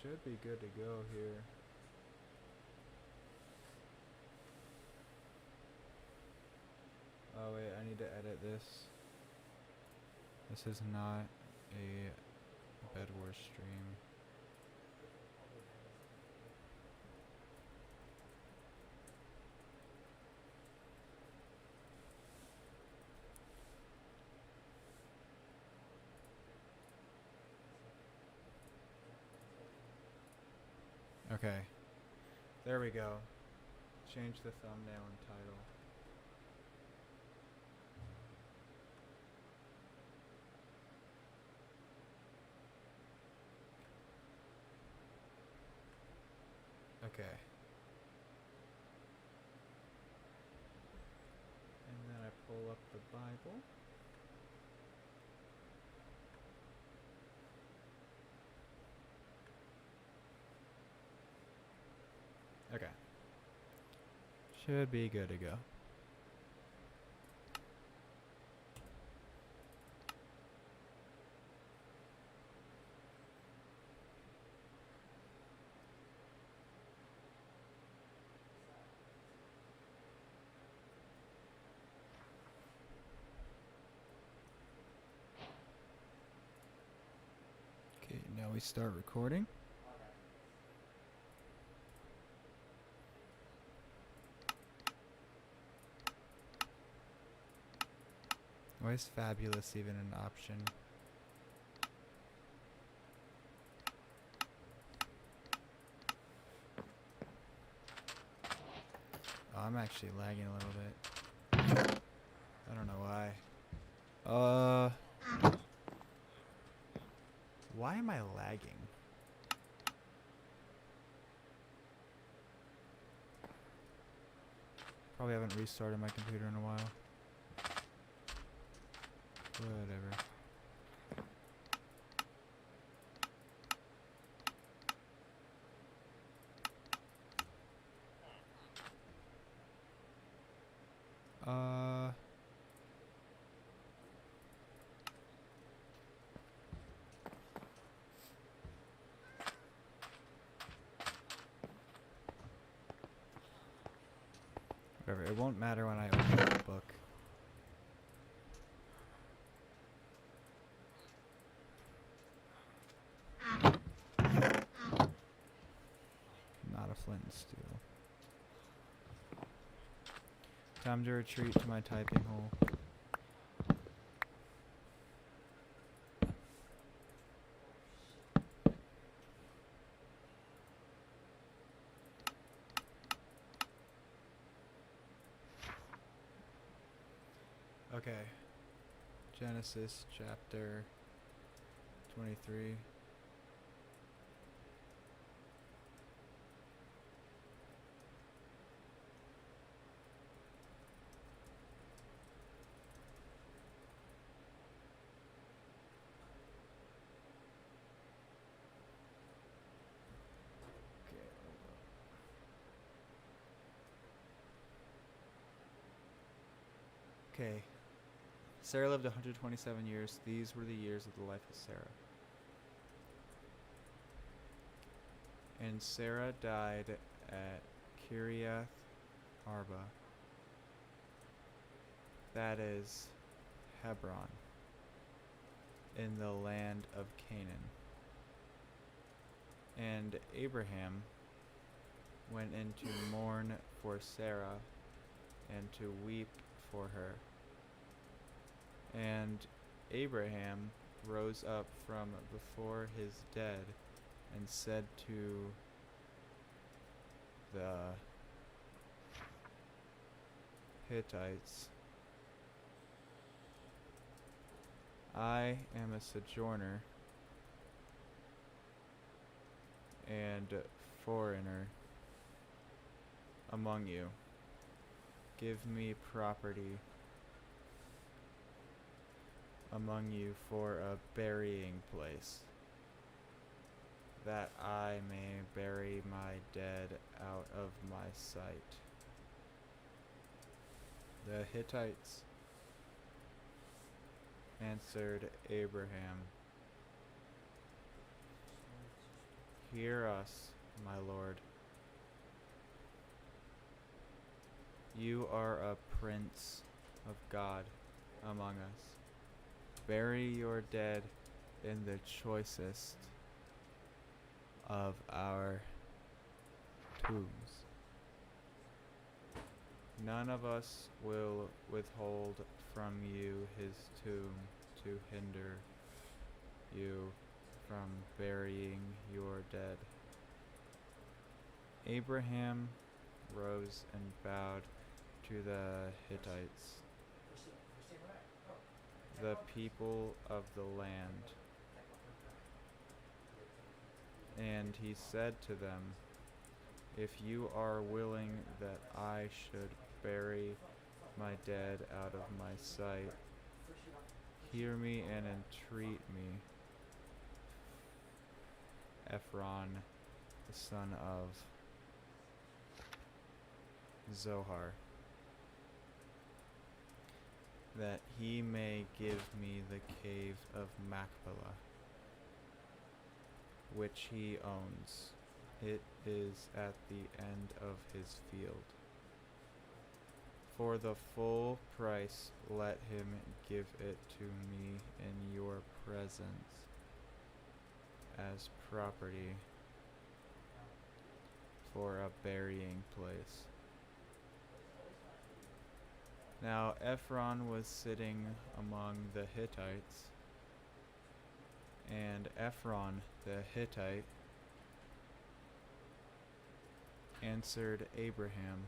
Should be good to go here. Oh wait, I need to edit this. This is not a Bed Wars stream. Okay. There we go. Change the thumbnail and title. Okay. And then I pull up the Bible. Okay. Should be good to go. Okay, now we start recording. Why is fabulous even an option? Oh, I'm actually lagging a little bit. I don't know why. Why am I lagging? Probably haven't restarted my computer in a while. Whatever. Whatever, it won't matter when I open the book. Not a flint and steel. Time to retreat to my typing hole. Okay. Genesis chapter 23. Okay. Sarah lived 127 years. These were the years of the life of Sarah. And Sarah died at Kiriath Arba. That is Hebron, in the land of Canaan. And Abraham went in to mourn for Sarah and to weep for her. And Abraham rose up from before his dead and said to the Hittites, I am a sojourner and foreigner among you. Give me property among you for a burying place, that I may bury my dead out of my sight. The Hittites answered Abraham, hear us, my lord. You are a prince of God among us. Bury your dead in the choicest of our tombs. None of us will withhold from you his tomb to hinder you from burying your dead. Abraham rose and bowed to the Hittites, the people of the land. And he said to them, if you are willing that I should bury my dead out of my sight, hear me and entreat me. Ephron, the son of Zohar, that he may give me the cave of Machpelah, which he owns. It is at the end of his field. For the full price let him give it to me in your presence as property for a burying place. Now Ephron was sitting among the Hittites, and Ephron the Hittite answered Abraham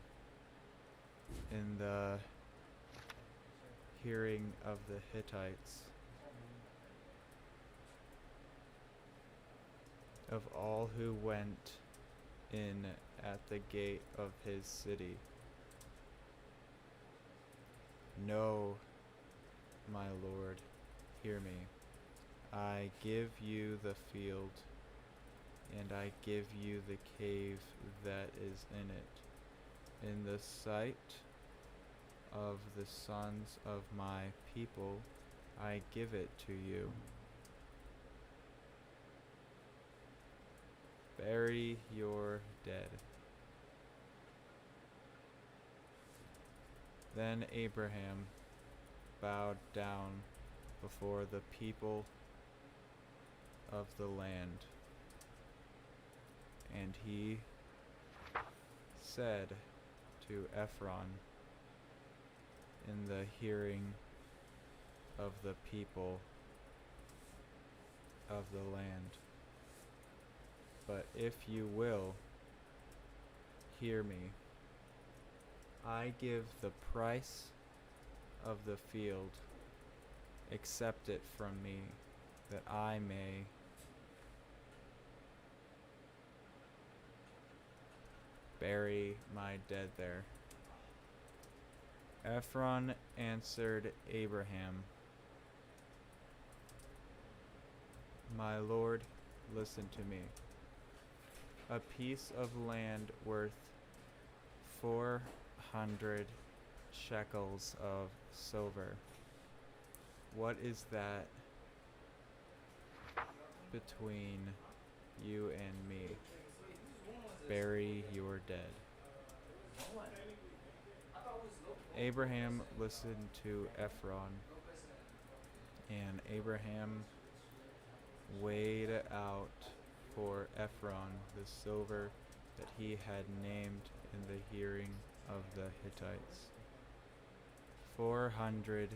in the hearing of the Hittites of all who went in at the gate of his city. No, my lord, hear me. I give you the field, and I give you the cave that is in it. In the sight of the sons of my people, I give it to you. Bury your dead. Then Abraham bowed down before the people of the land, and he said to Ephron in the hearing of the people of the land, but if you will hear me, I give the price of the field, accept it from me, that I may bury my dead there. Ephron answered Abraham, my lord, listen to me. A piece of land worth 400 shekels of silver. What is that between you and me? Bury your dead. Abraham listened to Ephron, and Abraham weighed out for Ephron the silver that he had named in the hearing of the Hittites. 400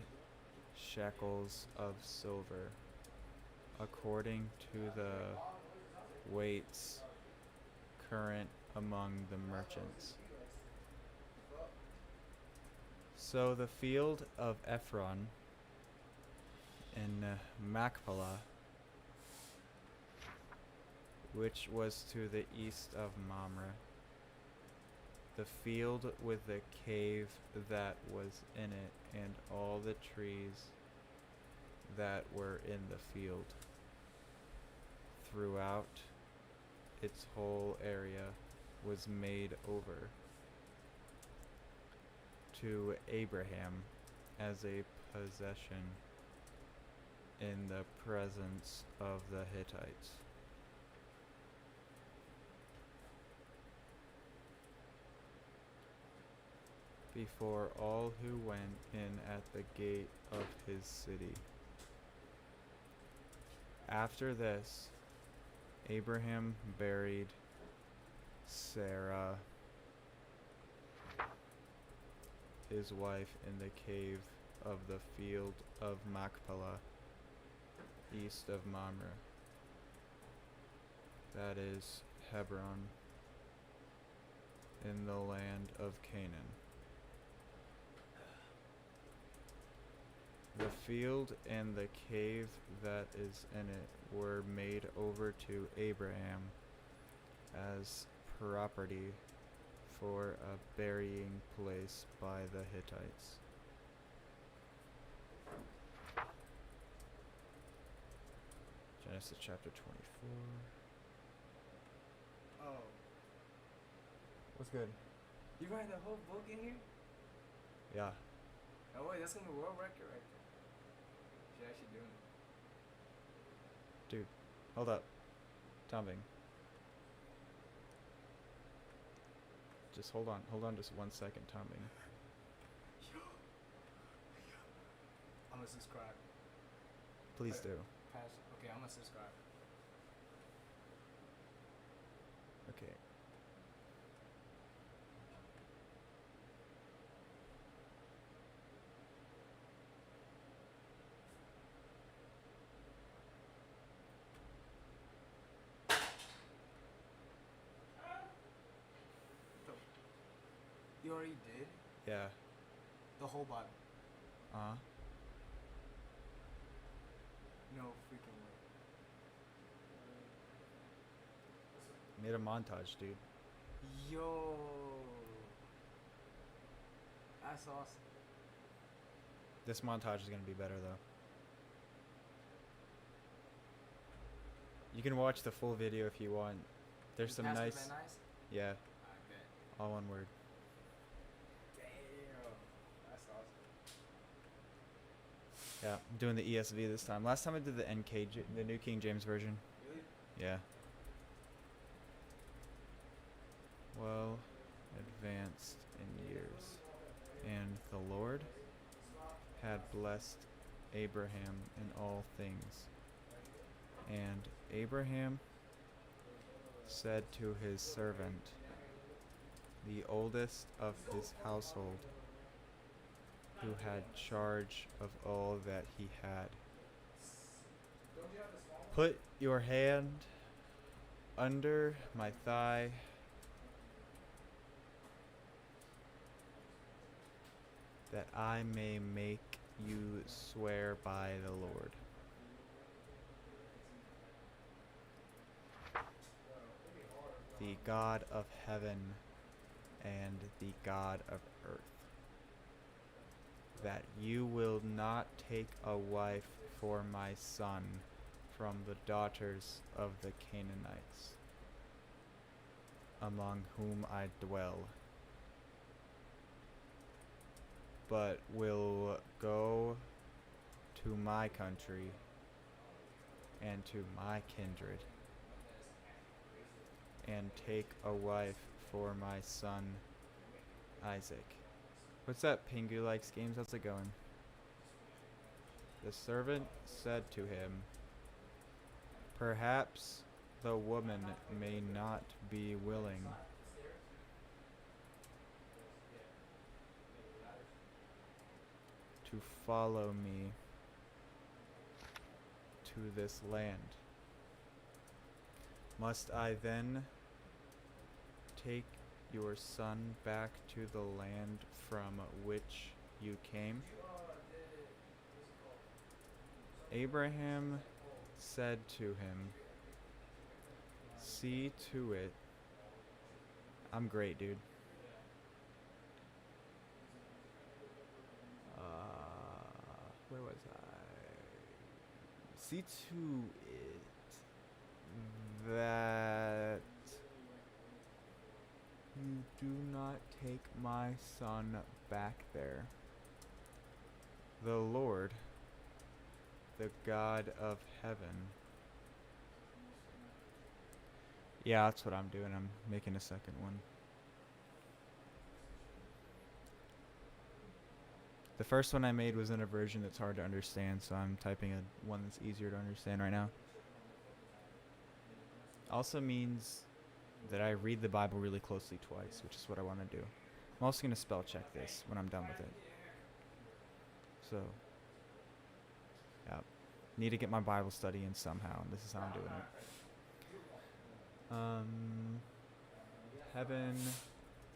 shekels of silver, according to the weights current among the merchants. So the field of Ephron in Machpelah, which was to the east of Mamre, the field with the cave that was in it, and all the trees that were in the field, throughout its whole area, was made over to Abraham as a possession in the presence of the Hittites. before all who went in at the gate of his city. After this, Abraham buried Sarah, his wife, in the cave of the field of Machpelah, east of Mamre, that is Hebron, in the land of Canaan. The field and the cave that is in it were made over to Abraham as property for a burying place by the Hittites. Genesis chapter 24. Oh, What's good? you writing the whole book in here? Yeah. Oh wait, that's gonna be a world record right there. She's actually doing it. Dude, hold up. Tombing. Just hold on just 1 second, Tombing. I'm gonna subscribe. Please do. Okay, I'm gonna subscribe. Okay. You already did? Yeah. The whole Bible. Uh-huh. No freaking way. Made a montage, dude. Yo. That's awesome. This montage is gonna be better though. You can watch the full video if you want. There's some Pastor nice. Van Nuys? Yeah, I bet. all one word. Damn. That's awesome. Yeah, I'm doing the ESV this time. Last time I did the the New King James Version. Really? Yeah. Well advanced in years, and the Lord had blessed Abraham in all things. And Abraham said to his servant, the oldest of his household, who had charge of all that he had, put your hand under my thigh, that I may make you swear by the Lord. The God of heaven and the God of earth, that you will not take a wife for my son from the daughters of the Canaanites, among whom I dwell, but will go to my country and to my kindred, and take a wife for my son Isaac. What's that, Pingu Likes Games? How's it going? The servant said to him, perhaps the woman may not be willing. To follow me to this land. Must I then take your son back to the land from which you came? Abraham said to him, see to it. I'm great, dude. Where was I? See to it that you do not take my son back there. The Lord, the God of heaven. Yeah, that's what I'm doing. I'm making a second one. The first one I made was in a version that's hard to understand, so I'm typing one that's easier to understand right now. Also means that I read the Bible really closely twice, which is what I want to do. I'm also going to spell check this when I'm done with it. So, yeah. Need to get my Bible study in somehow, and this is how I'm doing it. Heaven,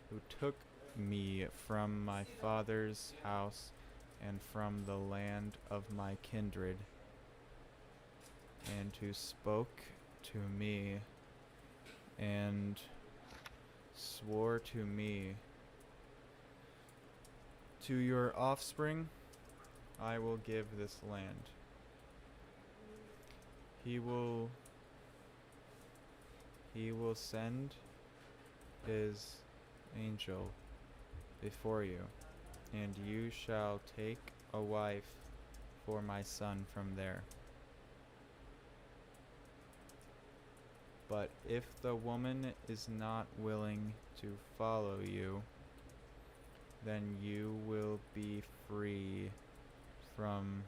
who took me from my father's house and from the land of my kindred, and who spoke to me and swore to me, to your offspring I will give this land. He will send his angel before you, and you shall take a wife for my son from there. But if the woman is not willing to follow you, then you will be free from,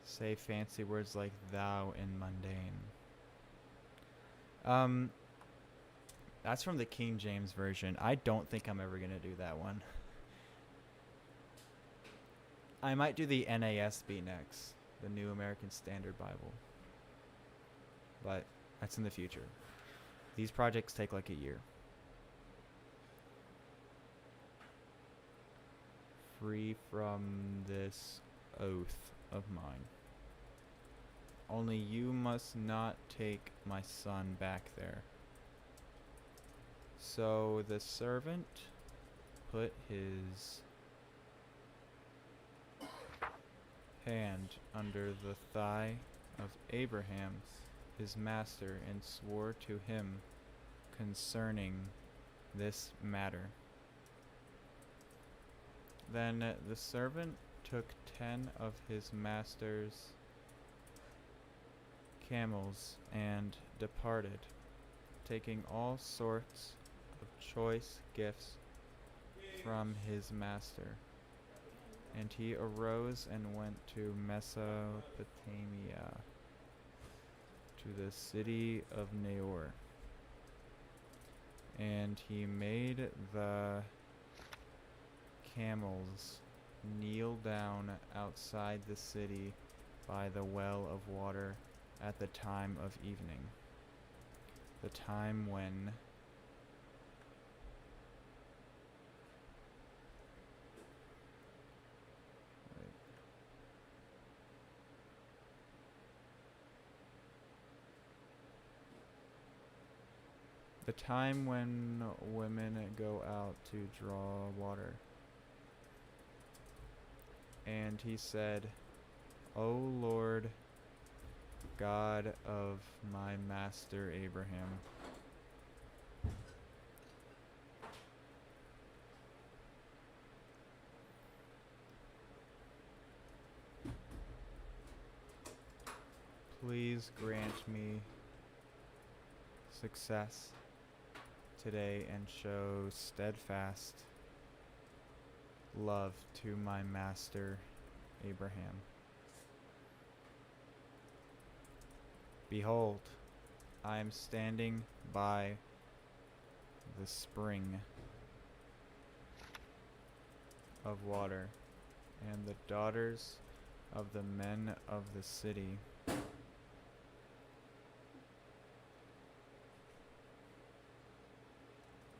say fancy words like thou and mundane. That's from the King James Version. I don't think I'm ever going to do that one. I might do the NASB next, the New American Standard Bible. But that's in the future. These projects take like a year. Free from this oath of mine. Only you must not take my son back there. So the servant put his hand under the thigh of Abraham, his master, and swore to him concerning this matter. Then the servant took 10 of his master's camels and departed, taking all sorts of choice gifts from his master. And he arose and went to Mesopotamia, to the city of Nahor. And he made the camels kneel down outside the city by the well of water at the time of evening, the time when women go out to draw water. And he said, O Lord, God of my master Abraham, please grant me success today and show steadfast love to my master Abraham. Behold, I am standing by the spring of water, and the daughters of the men of the city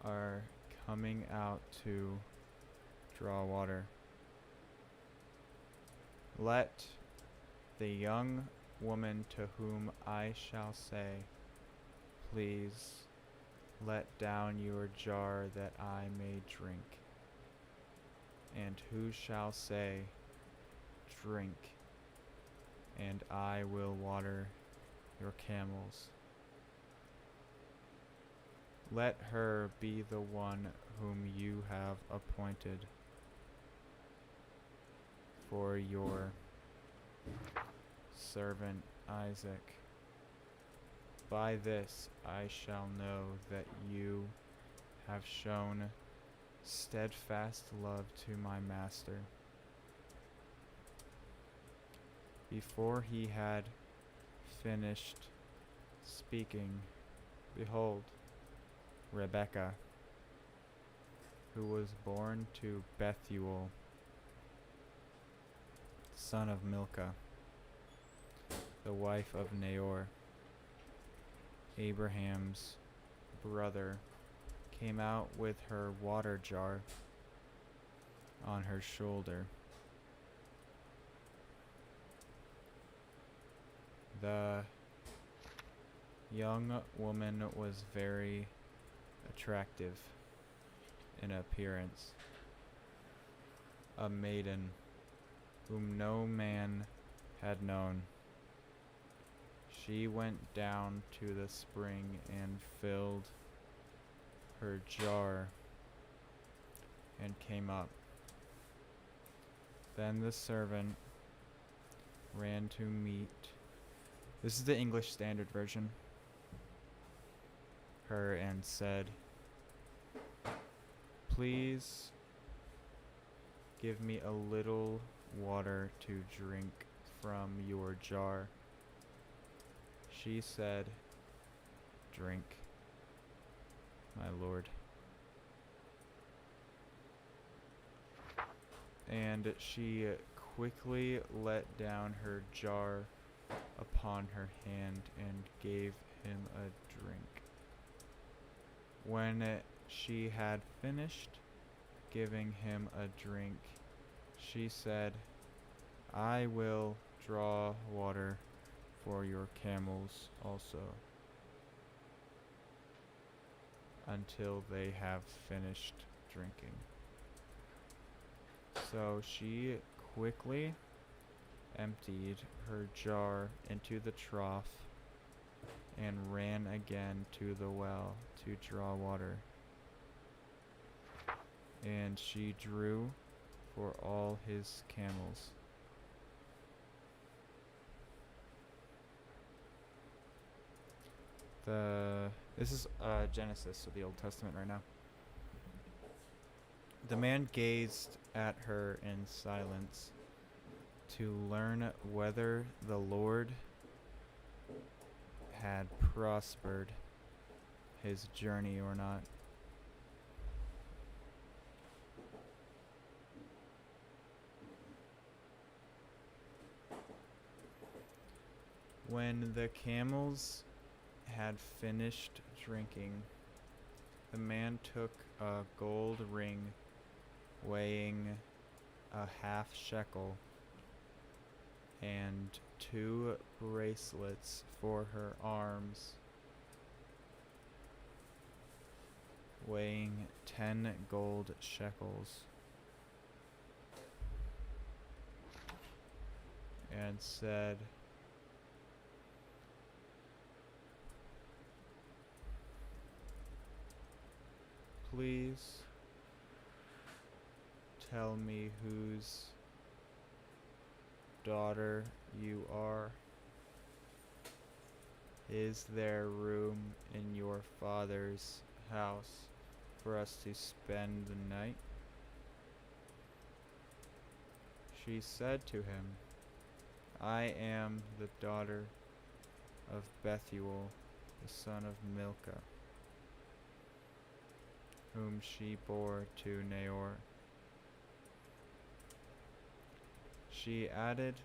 are coming out to draw water. Let the young woman to whom I shall say, please let down your jar that I may drink, and who shall say, drink, and I will water your camels. Let her be the one whom you have appointed for your servant Isaac. By this I shall know that you have shown steadfast love to my master. Before he had finished speaking, behold, Rebekah, who was born to Bethuel, son of Milcah, the wife of Nahor, Abraham's brother, came out with her water jar on her shoulder. The young woman was very attractive in appearance, a maiden whom no man had known. She went down to the spring and filled her jar and came up. Then the servant ran to meet. This is the English Standard Version. Her and said, "Please give me a little water to drink from your jar." She said, "Drink, my lord." And she quickly let down her jar upon her hand and gave him a drink. When she had finished giving him a drink, she said, "I will draw water for your camels also, until they have finished drinking." So she quickly emptied her jar into the trough and ran again to the well to draw water. And she drew for all his camels. This is Genesis of the Old Testament right now. The man gazed at her in silence to learn whether the Lord had prospered his journey or not. When the camels had finished drinking, the man took a gold ring weighing a half shekel and 2 bracelets for her arms weighing 10 gold shekels, and said, "Please tell me whose daughter you are. Is there room in your father's house for us to spend the night?" She said to him, "I am the daughter of Bethuel, the son of Milcah, whom she bore to Nahor." She added,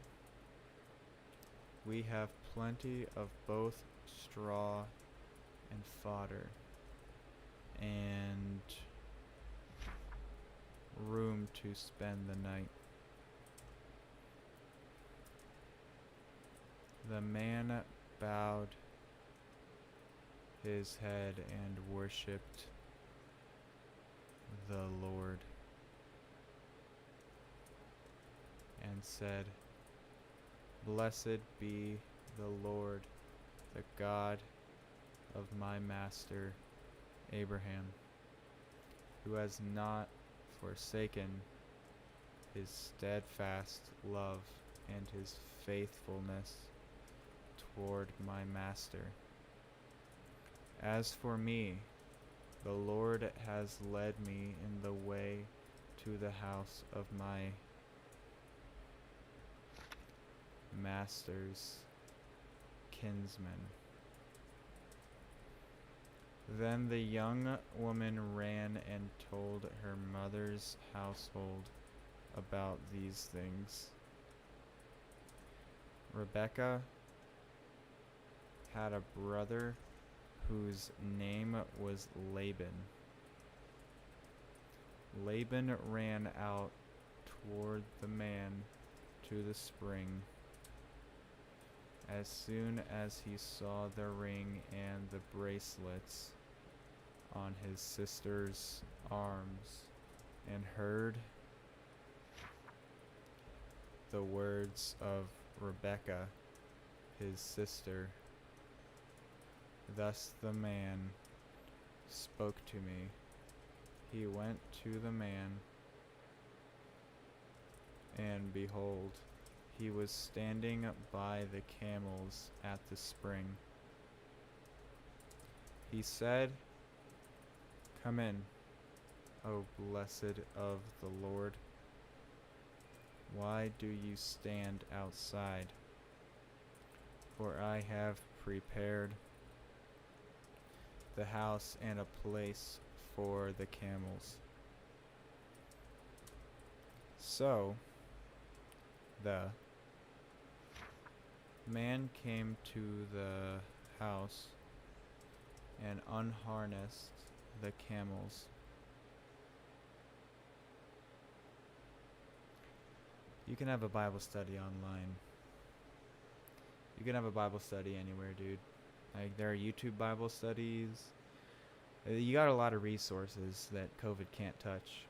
"We have plenty of both straw and fodder, and room to spend the night." The man bowed his head and worshipped the Lord and said, "Blessed be the Lord, the God of my master Abraham, who has not forsaken his steadfast love and his faithfulness toward my master. As for me, The Lord has led me in the way to the house of my master's kinsman. Then the young woman ran and told her mother's household about these things. Rebekah had a brother whose name was Laban. Laban ran out toward the man to the spring. As soon as he saw the ring and the bracelets on his sister's arms and heard the words of Rebekah, his sister, "Thus the man spoke to me," he went to the man, and behold, he was standing by the camels at the spring. He said, "Come in, O blessed of the Lord. Why do you stand outside? For I have prepared the house and a place for the camels." So the man came to the house and unharnessed the camels. You can have a Bible study online. You can have a Bible study anywhere, dude. Like, there are YouTube Bible studies. You got a lot of resources that COVID can't touch.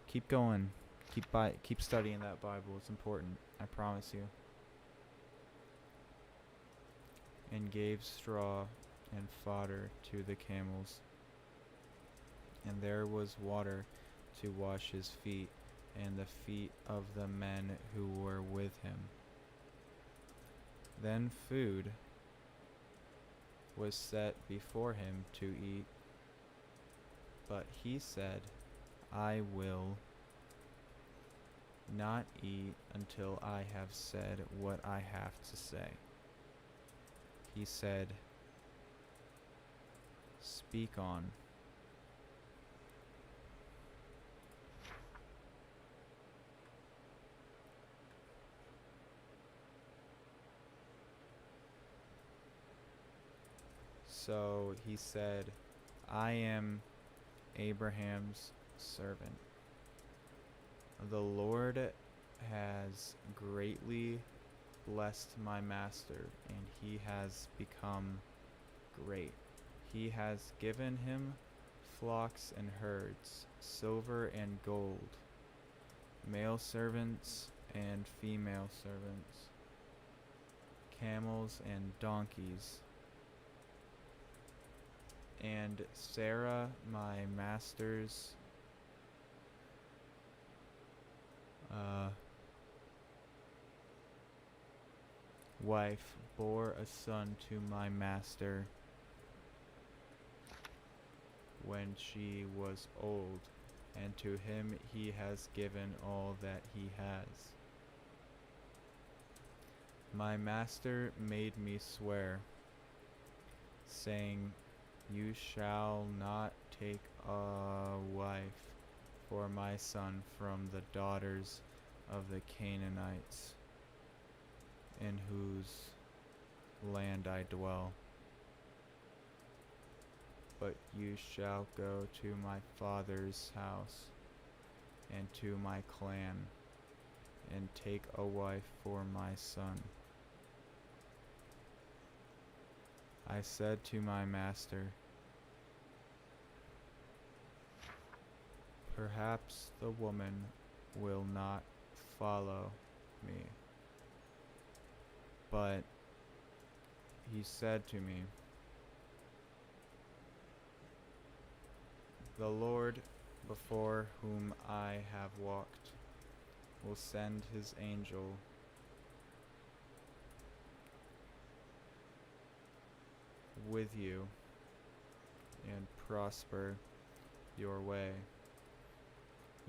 Keep going. Keep studying that Bible. It's important. I promise you. And gave straw and fodder to the camels. And there was water to wash his feet and the feet of the men who were with him. Then food was set before him to eat, but he said, "I will not eat until I have said what I have to say." He said, "Speak on." So he said, "I am Abraham's servant. The Lord has greatly blessed my master, and he has become great. He has given him flocks and herds, silver and gold, male servants and female servants, camels and donkeys. And Sarah, my master's wife, bore a son to my master when she was old, and to him he has given all that he has. My master made me swear, saying, 'You shall not take a wife for my son from the daughters of the Canaanites, in whose land I dwell. But you shall go to my father's house and to my clan, and take a wife for my son.' I said to my master, 'Perhaps the woman will not follow me.' But he said to me, 'The Lord before whom I have walked will send his angel with you, and prosper your way.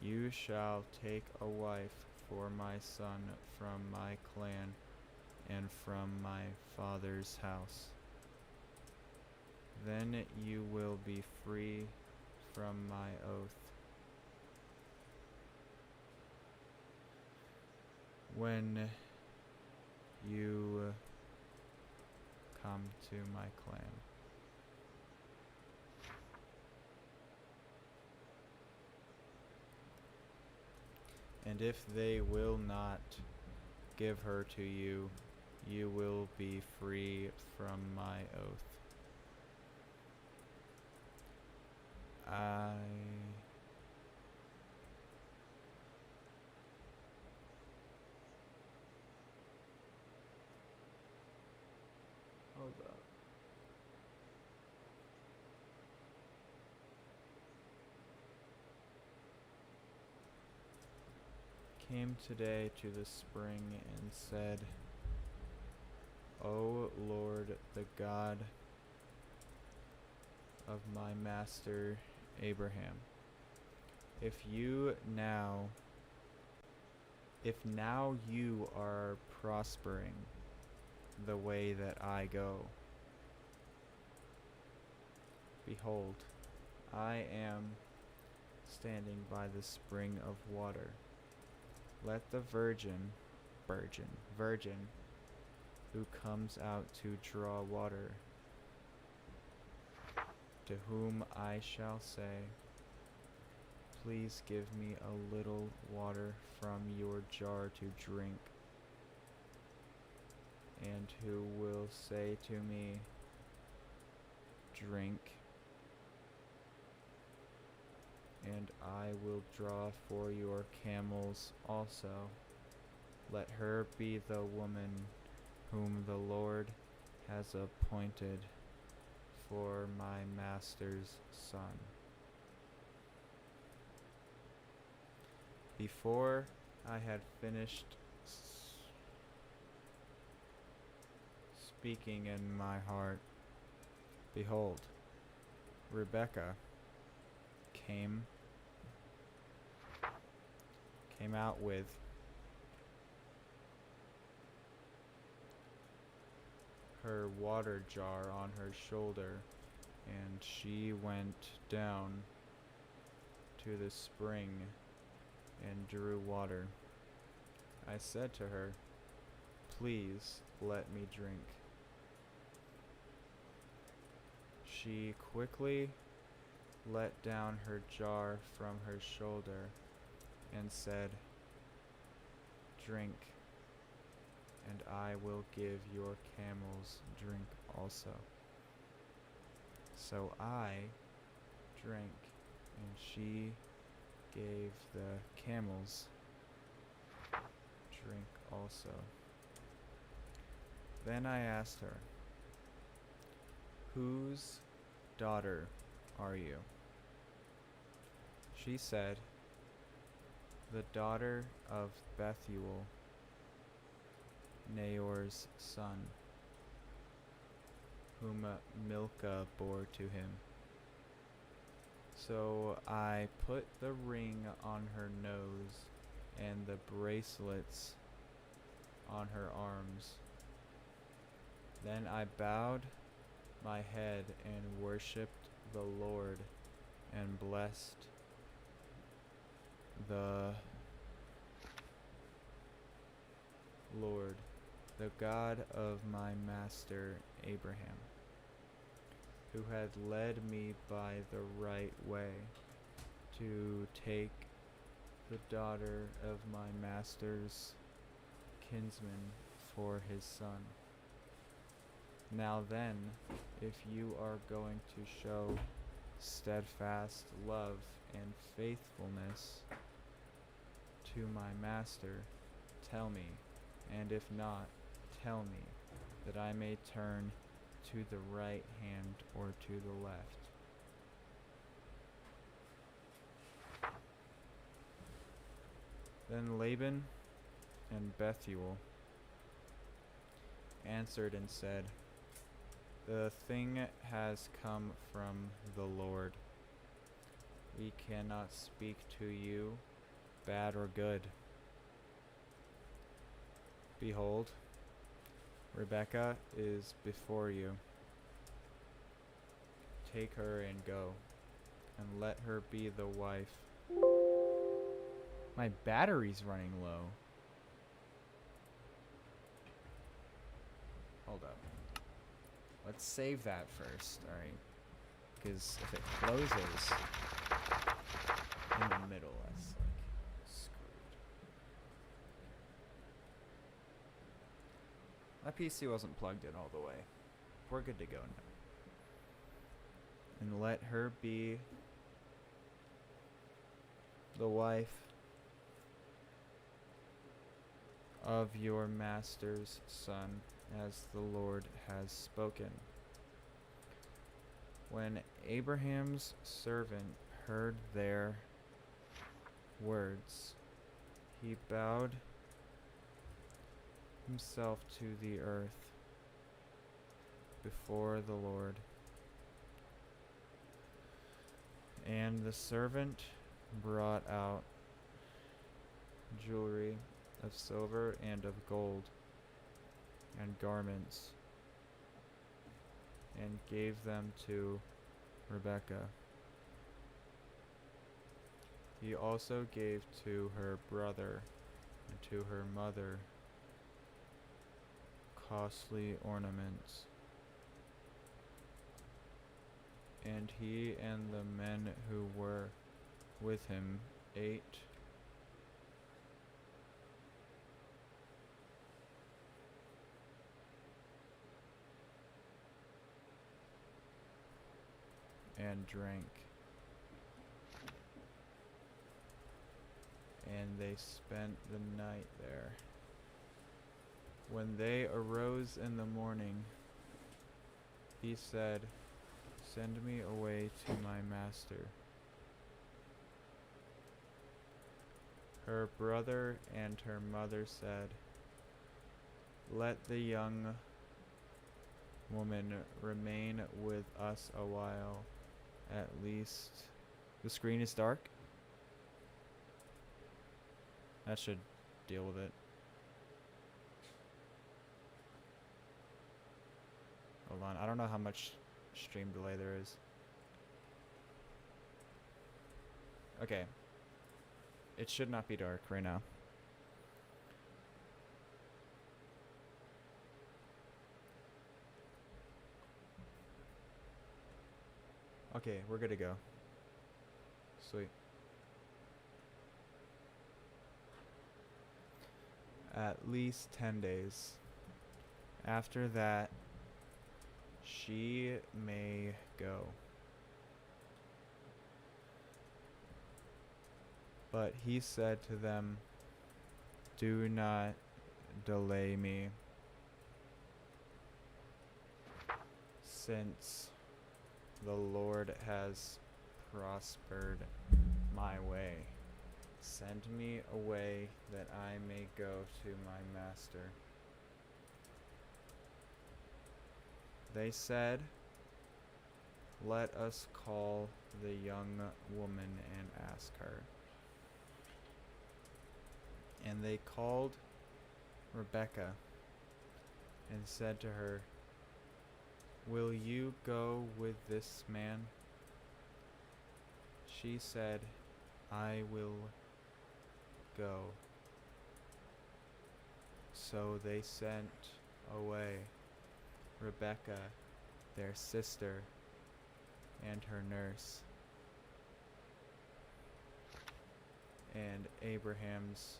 You shall take a wife for my son from my clan and from my father's house. Then you will be free from my oath. When you come to my clan. And if they will not give her to you, you will be free from my oath. Hold up. Came today to the spring and said, O Lord, the God of my master Abraham, if now you are prospering the way that I go, behold, I am standing by the spring of water. Let the virgin who comes out to draw water, to whom I shall say, please give me a little water from your jar to drink, and who will say to me, drink, and I will draw for your camels also. Let her be the woman whom the Lord has appointed for my master's son. Before I had finished speaking in my heart, behold, Rebekah came out with her water jar on her shoulder, and she went down to the spring and drew water. I said to her, please let me drink. She quickly let down her jar from her shoulder and said, drink, and I will give your camels drink also. So I drank, and she gave the camels drink also. Then I asked her, whose daughter are you? She said, the daughter of Bethuel, Naor's son, whom Milcah bore to him. So I put the ring on her nose and the bracelets on her arms. Then I bowed my head and worshipped the Lord and blessed the Lord, the God of my master Abraham, who had led me by the right way to take the daughter of my master's kinsman for his son. Now then, if you are going to show steadfast love and faithfulness to my master, tell me, and if not, tell me, that I may turn to the right hand or to the left. Then Laban and Bethuel answered and said, The thing has come from the Lord. We cannot speak to you, bad or good. Behold, Rebekah is before you. Take her and go, and let her be the wife. My battery's running low. Hold up. Let's save that first, alright? Because if it closes in the middle, that's like screwed. My PC wasn't plugged in all the way. We're good to go now. And let her be the wife of your master's son, as the Lord has spoken. When Abraham's servant heard their words, he bowed himself to the earth before the Lord. And the servant brought out jewelry of silver and of gold, and garments, and gave them to Rebekah. He also gave to her brother and to her mother costly ornaments. And he and the men who were with him ate and drank, and they spent the night there. When they arose in the morning, he said, "Send me away to my master." Her brother and her mother said, "Let the young woman remain with us a while, at least." The screen is dark. That should deal with it. Hold on, I don't know how much stream delay there is. Okay. It should not be dark right now. Okay, we're good to go. Sweet. At least 10 days. After that, she may go. But he said to them, "Do not delay me, since the Lord has prospered my way. Send me away that I may go to my master." They said, "Let us call the young woman and ask her." And they called Rebekah and said to her, "Will you go with this man?" She said, "I will go." So they sent away Rebekah, their sister, and her nurse, and Abraham's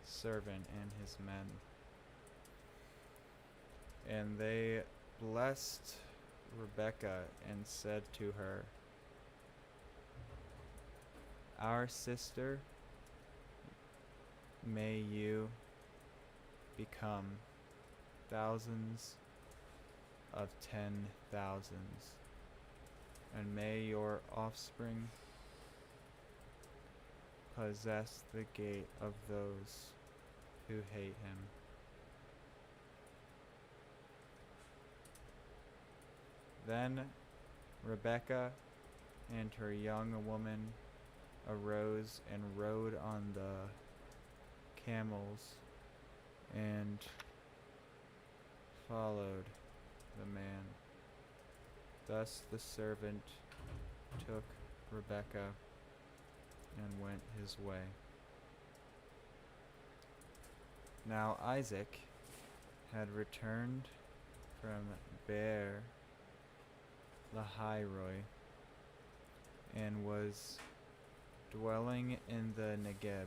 servant and his men. And they blessed Rebekah and said to her, "Our sister, may you become thousands of 10,000s, and may your offspring possess the gate of those who hate him." Then Rebekah and her young woman arose and rode on the camels and followed the man. Thus the servant took Rebekah and went his way. Now Isaac had returned from Beer Lahairoi and was dwelling in the Negeb.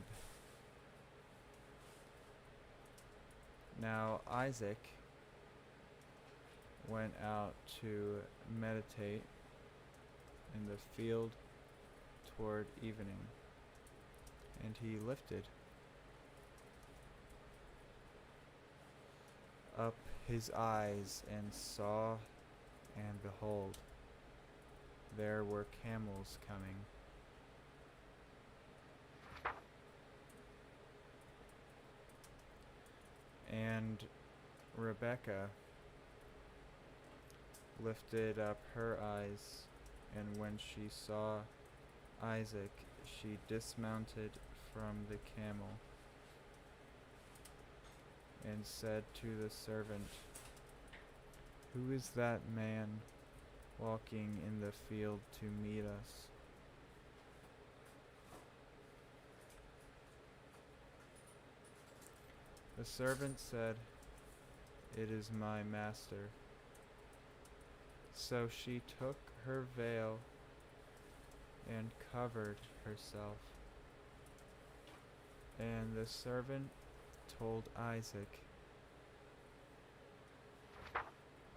Now Isaac went out to meditate in the field toward evening, and he lifted up his eyes and saw, and behold, there were camels coming. And Rebekah lifted up her eyes, and when she saw Isaac, she dismounted from the camel and said to the servant, "Who is that man walking in the field to meet us?" The servant said, "It is my master." So she took her veil and covered herself. And the servant told Isaac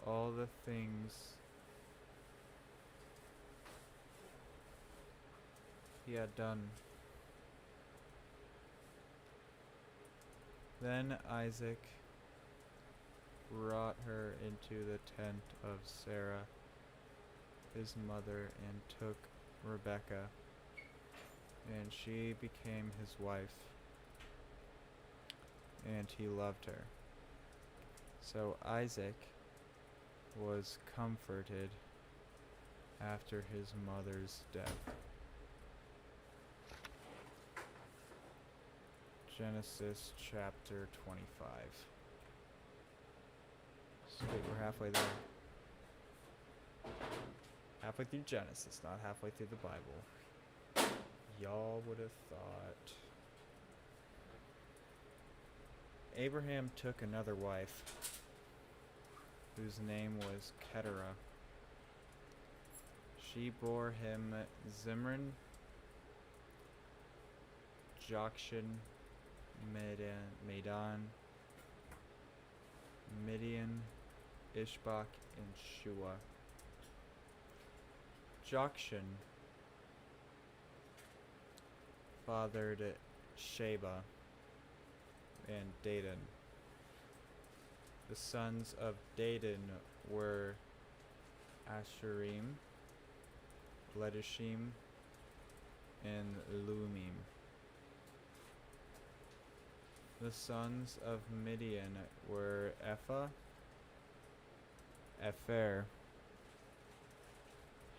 all the things he had done. Then Isaac brought her into the tent of Sarah, his mother, and took Rebekah, and she became his wife, and he loved her. So Isaac was comforted after his mother's death. Genesis chapter 25. Sweet, we're halfway there. Halfway through Genesis, not halfway through the Bible. Y'all would have thought. Abraham took another wife, whose name was Keturah. She bore him Zimran, Jokshan, Medan, Midian, Ishbak, and Shua. Jokshan fathered Sheba and Dedan. The sons of Dedan were Asherim, Letushim, and Lumim. The sons of Midian were Ephah, Epher,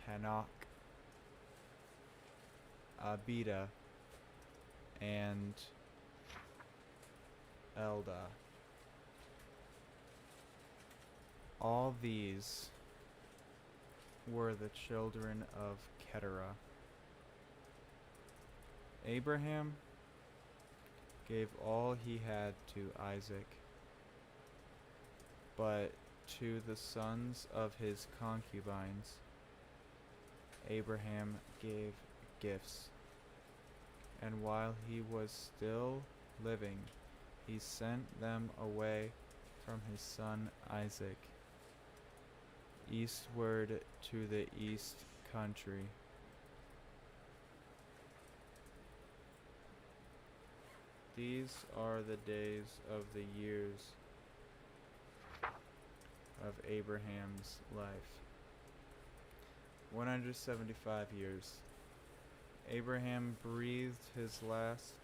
Hanok, Abida, and Eldah. All these were the children of Keturah. Abraham gave all he had to Isaac, but to the sons of his concubines Abraham gave gifts. And while he was still living, he sent them away from his son Isaac, eastward to the east country. These are the days of the years of Abraham's life. 175 years. Abraham breathed his last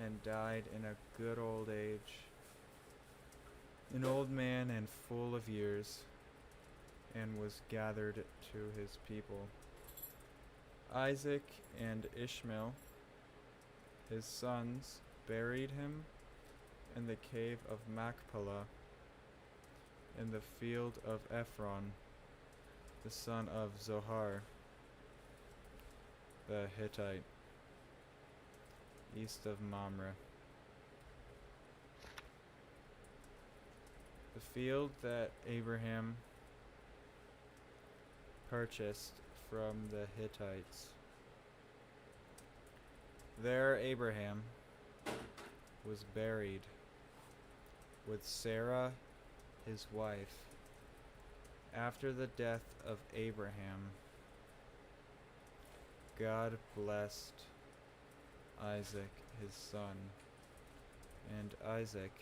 and died in a good old age, an old man and full of years. and was gathered to his people. Isaac and Ishmael, his sons, buried him in the cave of Machpelah, in the field of Ephron, the son of Zohar, the Hittite, east of Mamre. The field that Abraham purchased from the Hittites. There Abraham was buried with Sarah, his wife. After the death of Abraham, God blessed Isaac, his son, and Isaac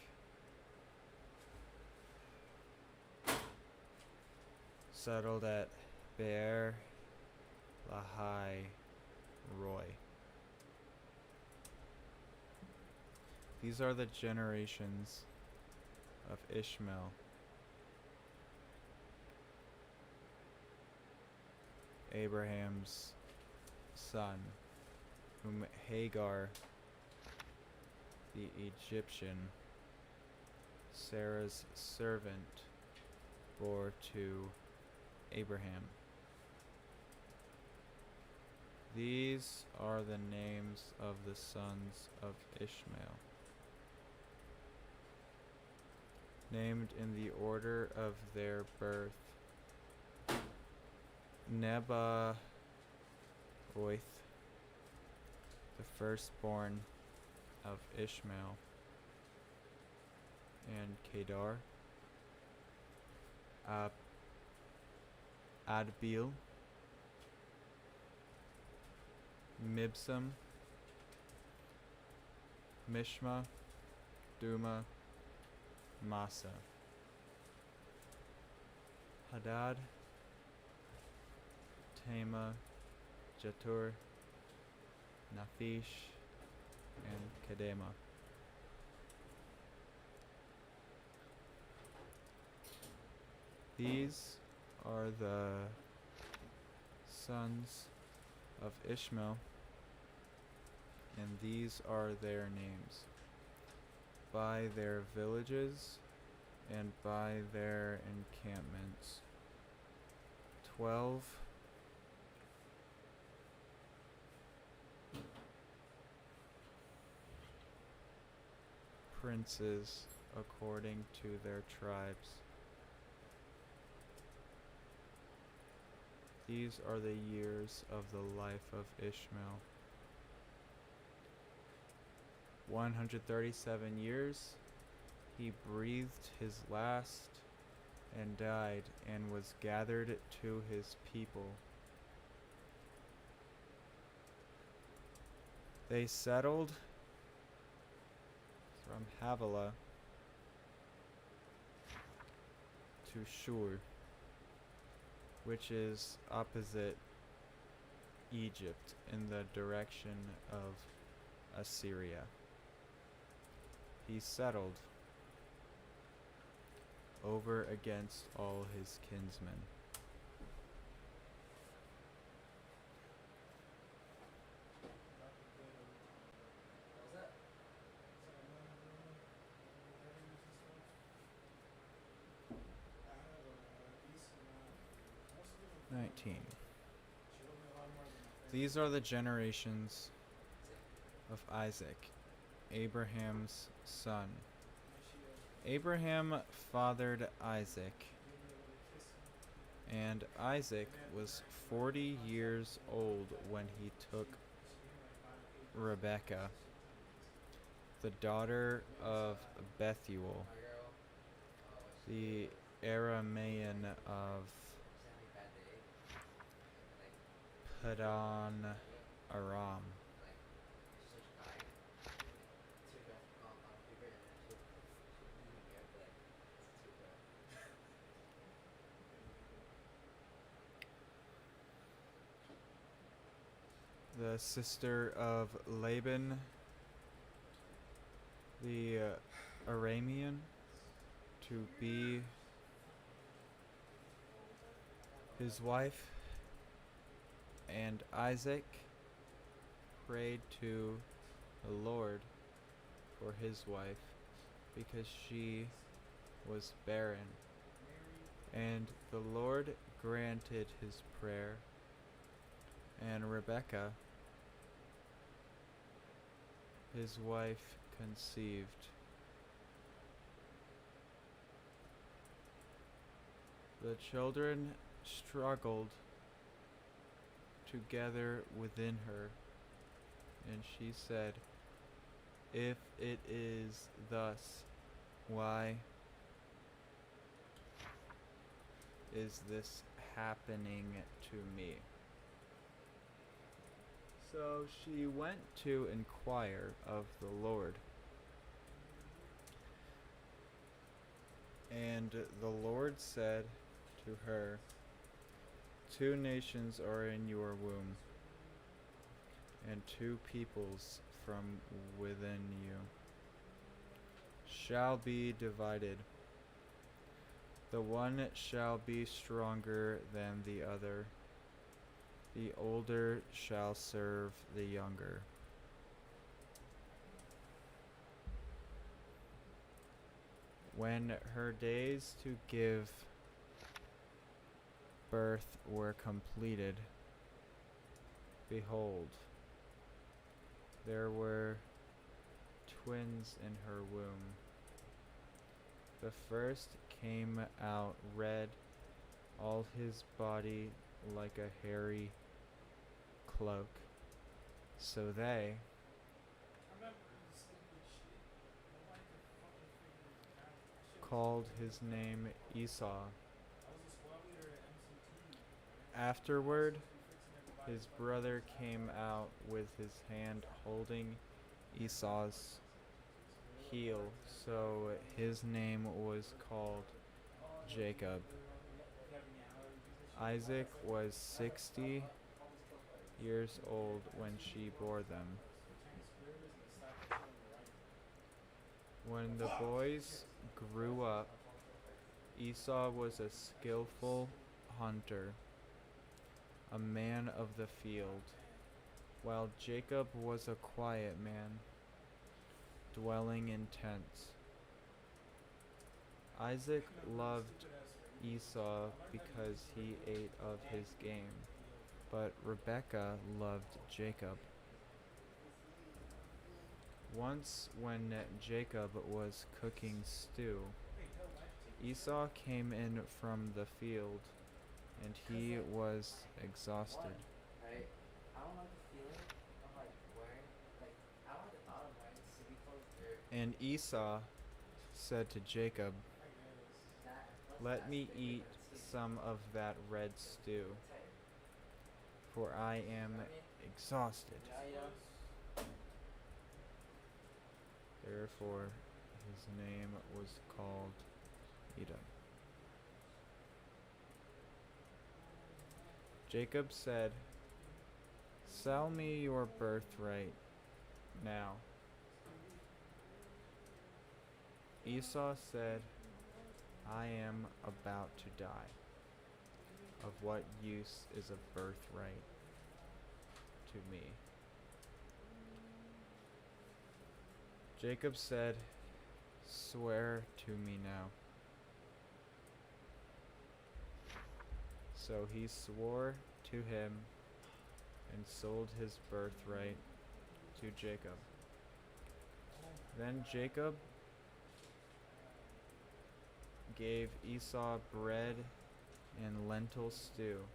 settled at Beer Lahai Roy. These are the generations of Ishmael. Abraham's son, whom Hagar, the Egyptian, Sarah's servant, bore to Abraham. These are the names of the sons of Ishmael, named in the order of their birth: Nebaioth, the firstborn of Ishmael, and Kedar, Adbeel, Mibsam, Mishma, Duma, Masa, Hadad, Tema, Jatur, Naphish, and Kedema. These are the sons of Ishmael, and these are their names, by their villages and by their encampments. 12 princes according to their tribes. These are the years of the life of Ishmael. 137 years he breathed his last and died, and was gathered to his people. They settled from Havilah to Shur, which is opposite Egypt in the direction of Assyria. He settled over against all his kinsmen. What was that? 19. These are the generations of Isaac, Abraham's son. Abraham fathered Isaac, and Isaac was 40 years old when he took Rebekah, the daughter of Bethuel, the Aramean of Padan Aram. The sister of Laban, the Aramean, to be His wife and Isaac prayed to the Lord for his wife because she was barren. And the Lord granted his prayer, and Rebekah, his wife, conceived. The children struggled together within her, and she said, "If it is thus, why is this happening to me?" So she went to inquire of the Lord. And the Lord said to her, "Two nations are in your womb, and two peoples from within you shall be divided. The one shall be stronger than the other. The older shall serve the younger." When her days to give birth were completed, behold, there were twins in her womb. The first came out red, all his body like a hairy cloak. So they called his name Esau. Afterward, his brother came out with his hand holding Esau's heel, so his name was called Jacob. Isaac was 60 years old when she bore them. When the boys grew up, Esau was a skillful hunter, a man of the field, while Jacob was a quiet man, dwelling in tents. Isaac loved Esau because he ate of his game, but Rebekah loved Jacob. Once, when Jacob was cooking stew, Esau came in from the field, and he was exhausted. Right? I don't like the feeling of like wearing, like, I don't like the thought of wearing city clothes or And Esau said to Jacob, that. Plus "Let that's me bigger eat than skinny. some of that red stew, Tighter. for I am You know what I mean? exhausted." Yeah. Therefore, his name was called Edom. Jacob said, "Sell me your birthright now." Esau said, "I am about to die. Of what use is a birthright to me?" Jacob said, "Swear to me now." So he swore to him and sold his birthright to Jacob. Then Jacob gave Esau bread and lentil stew,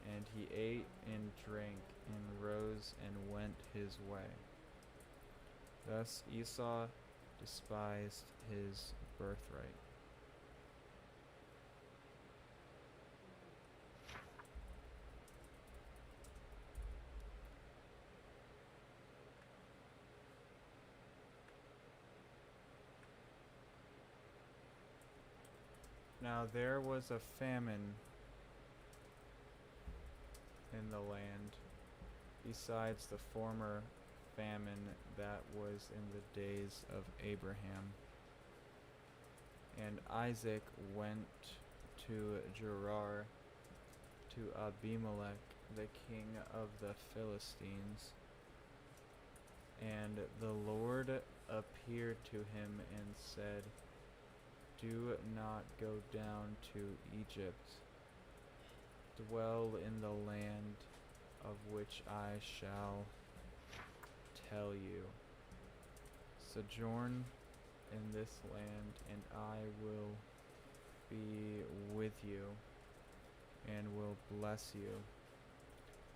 and he ate and drank and rose and went his way. Thus Esau despised his birthright. Now there was a famine in the land, besides the former famine that was in the days of Abraham. And Isaac went to Gerar to Abimelech, the king of the Philistines. And the Lord appeared to him and said, "Do not go down to Egypt. Dwell in the land of which I shall tell you. Sojourn in this land, and I will be with you and will bless you.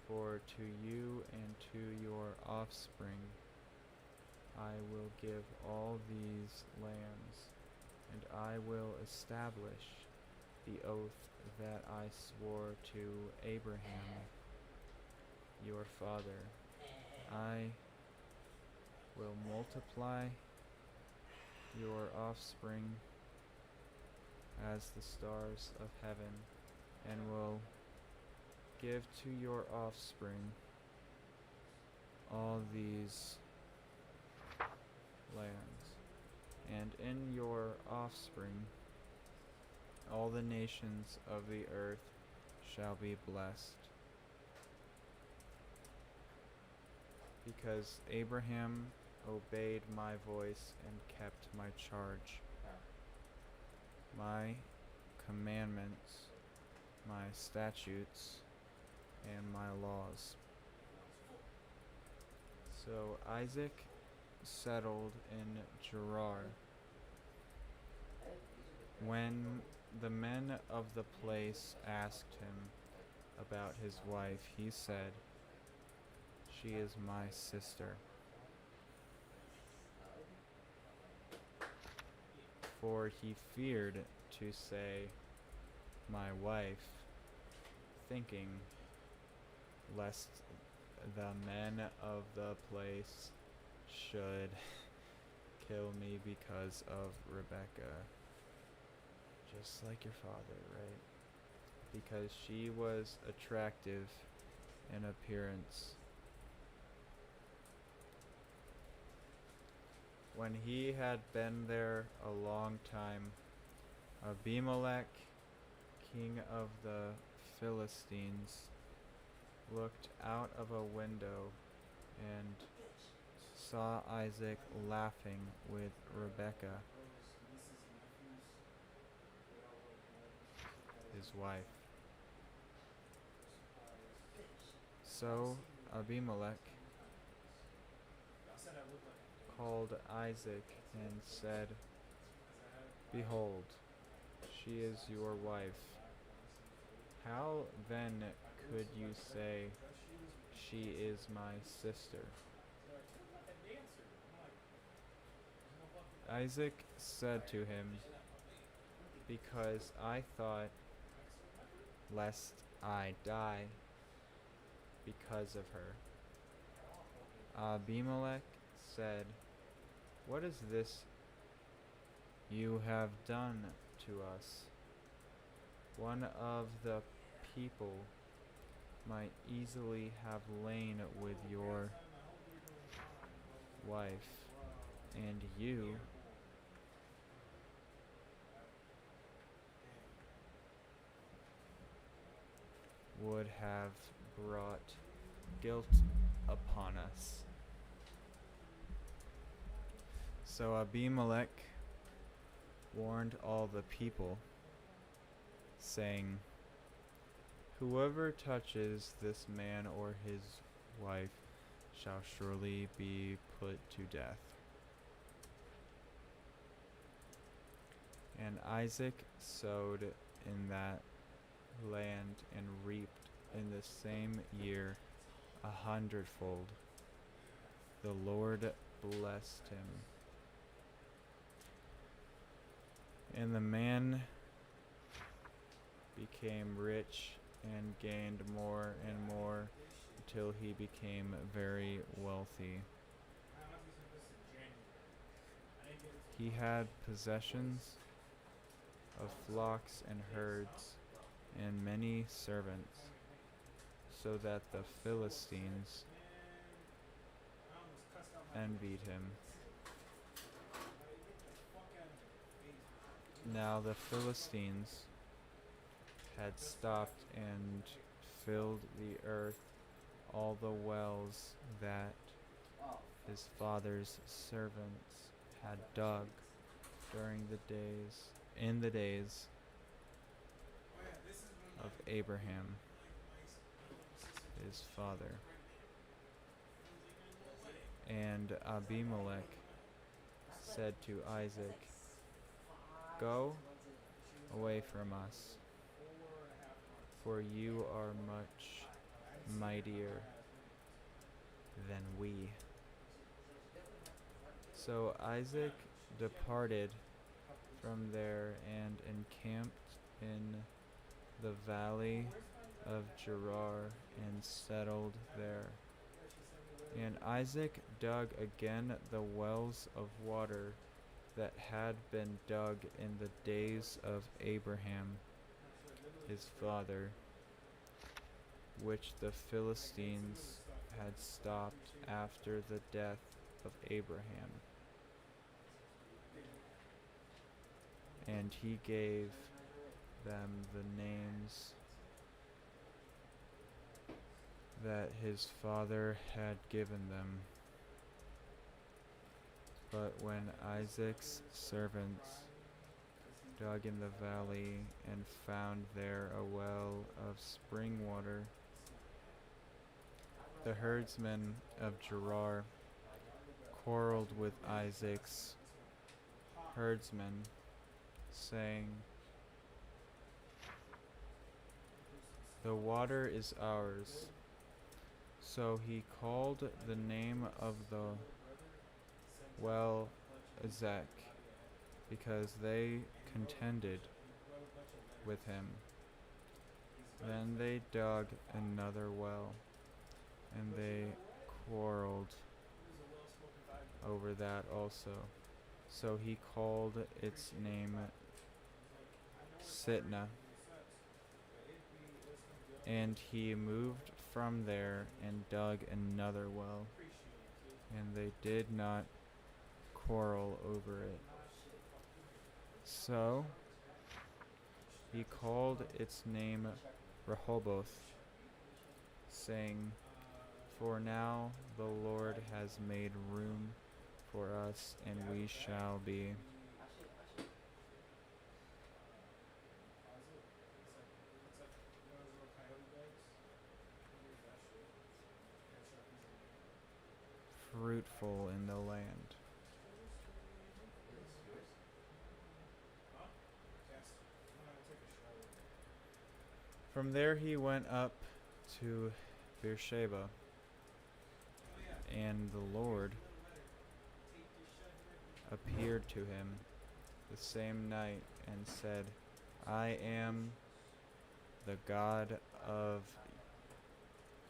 For to you and to your offspring I will give all these lands, and I will establish the oath that I swore to Abraham, your father. I will multiply your offspring as the stars of heaven, and will give to your offspring all these lands, and in your offspring all the nations of the earth shall be blessed. Because Abraham obeyed my voice and kept my charge, my commandments, my statutes, and my laws." So Isaac settled in Gerar. When the men of the place asked him about his wife, he said, "She is my sister." For he feared to say, "My wife," thinking lest the men of the place should kill me because of Rebecca. Just like your father, right? Because she was attractive in appearance. When he had been there a long time, Abimelech, king of the Philistines, looked out of a window and saw Isaac laughing with Rebekah, his wife. So Abimelech called Isaac and said, "Behold, she is your wife. How then could you say, 'She is my sister'?" Isaac said to him, "Because I thought, lest I die because of her." Abimelech said, "What is this you have done to us? One of the people might easily have lain with your wife, and you would have brought guilt upon us." So Abimelech warned all the people, saying, "Whoever touches this man or his wife shall surely be put to death." And Isaac sowed in that land and reaped in the same year 100-fold. The Lord blessed him. And the man became rich and gained more and more until he became very wealthy. He had possessions of flocks and herds and many servants, so that the Philistines envied him. Now the Philistines had stopped and filled the earth, all the wells that his father's servants had dug in the days of Abraham, his father. And Abimelech said to Isaac, "Go away from us, for you are much mightier than we." So Isaac departed from there and encamped in the valley of Gerar and settled there. And Isaac dug again the wells of water that had been dug in the days of Abraham, his father, which the Philistines had stopped after the death of Abraham. And he gave them the names that his father had given them. But when Isaac's servants dug in the valley and found there a well of spring water, the herdsmen of Gerar quarreled with Isaac's herdsmen, saying, "The water is ours." So he called the name of the well Ezek, because they contended with him. Then they dug another well, and they quarreled over that also. So he called its name Sitnah. And he moved from there and dug another well, and they did not quarrel over it. So he called its name Rehoboth, saying, "For now the Lord has made room for us, and we shall be." Fruitful in the land. From there he went up to Beersheba, and the Lord appeared to him the same night and said, "I am the God of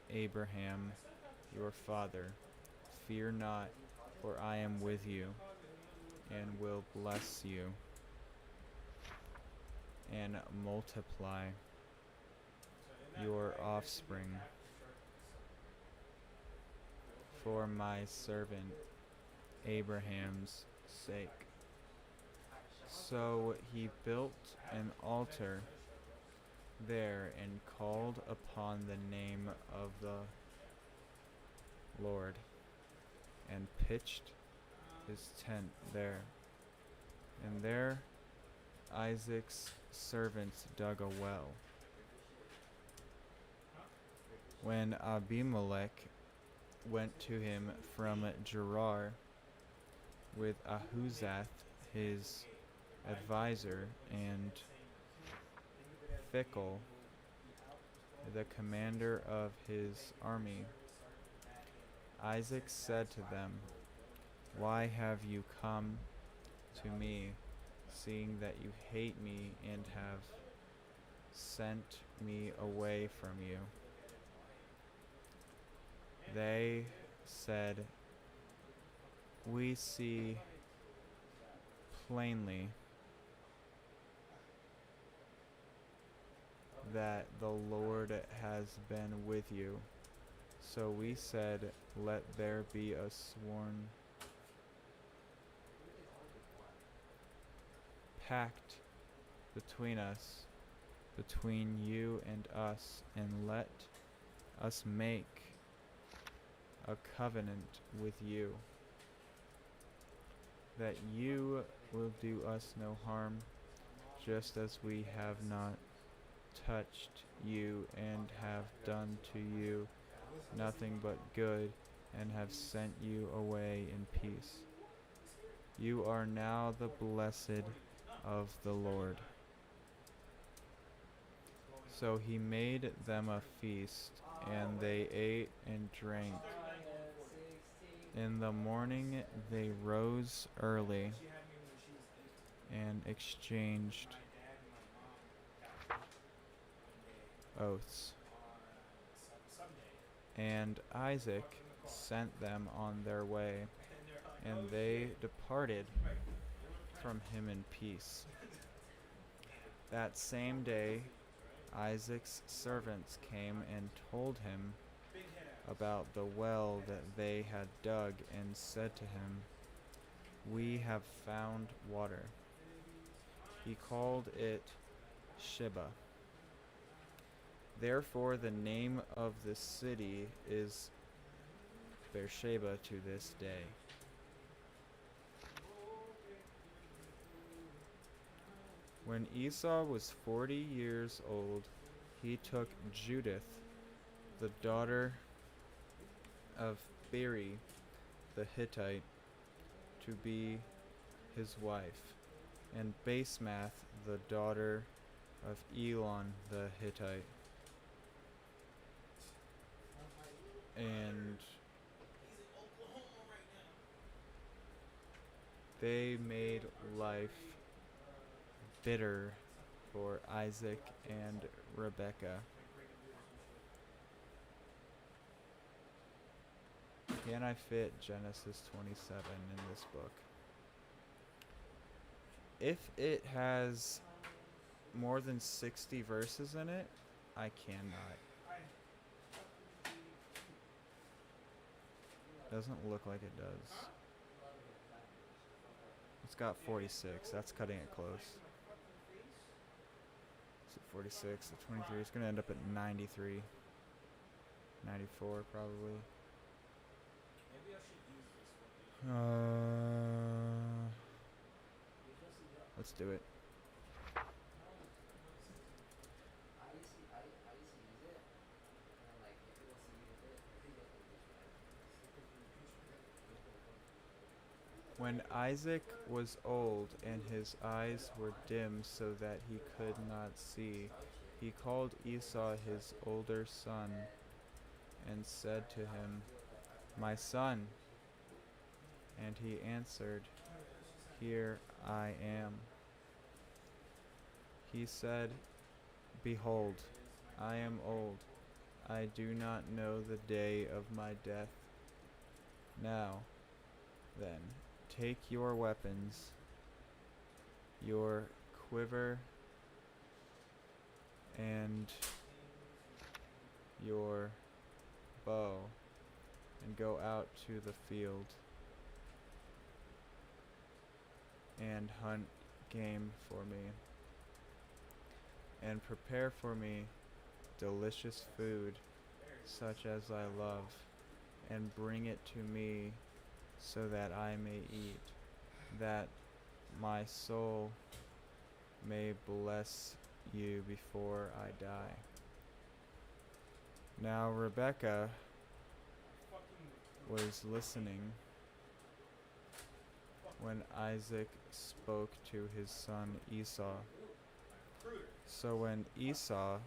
Abraham, your father. Fear not, for I am with you, and will bless you, and multiply your offspring for my servant Abraham's sake." So he built an altar there and called upon the name of the Lord, and pitched his tent there. And there Isaac's servants dug a well. When Abimelech went to him from Gerar with Ahuzath his advisor, and Phicol the commander of his army, Isaac said to them, "Why have you come to me, seeing that you hate me and have sent me away from you?" They said, "We see plainly that the Lord has been with you." So we said, "Let there be a sworn pact between us, between you and us, and let us make a covenant with you, that you will do us no harm, just as we have not touched you and have done to you nothing but good, and have sent you away in peace. You are now the blessed of the Lord. So he made them a feast, and they ate and drank. In the morning they rose early and exchanged oaths. And Isaac sent them on their way, and they departed from him in peace. That same day Isaac's servants came and told him about the well that they had dug, and said to him, "We have found water." He called it Sheba. Therefore the name of the city is Beersheba to this day. When Esau was 40 years old, he took Judith, the daughter of Beeri the Hittite, to be his wife, and Basemath, the daughter of Elon the Hittite. And they made life bitter for Isaac and Rebekah. Can I fit Genesis 27 in this book? If it has more than 60 verses in it, I cannot. Doesn't look like it does. It's got 46. That's cutting it close. It's at 46, at 23. It's going to end up at 93. 94 probably. Let's do it. When Isaac was old and his eyes were dim so that he could not see, he called Esau his older son and said to him, "My son." And he answered, "Here I am." He said, "Behold, I am old. I do not know the day of my death. Now, then, take your weapons, your quiver and your bow, and go out to the field and hunt game for me, and prepare for me delicious food such as I love, and bring it to me so that I may eat, that my soul may bless you before I die." Now Rebekah was listening when Isaac spoke to his son Esau. So when Esau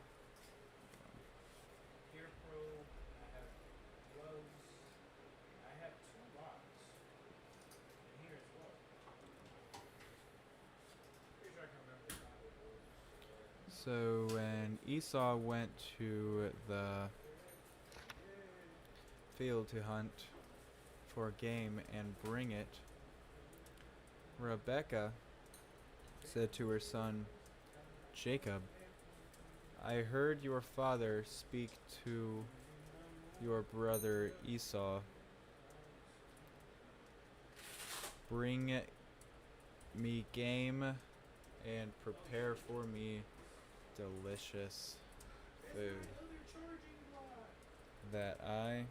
went to the field to hunt for game and bring it, Rebekah said to her son Jacob, "I heard your father speak to your brother Esau. Bring me game and prepare for me delicious food that I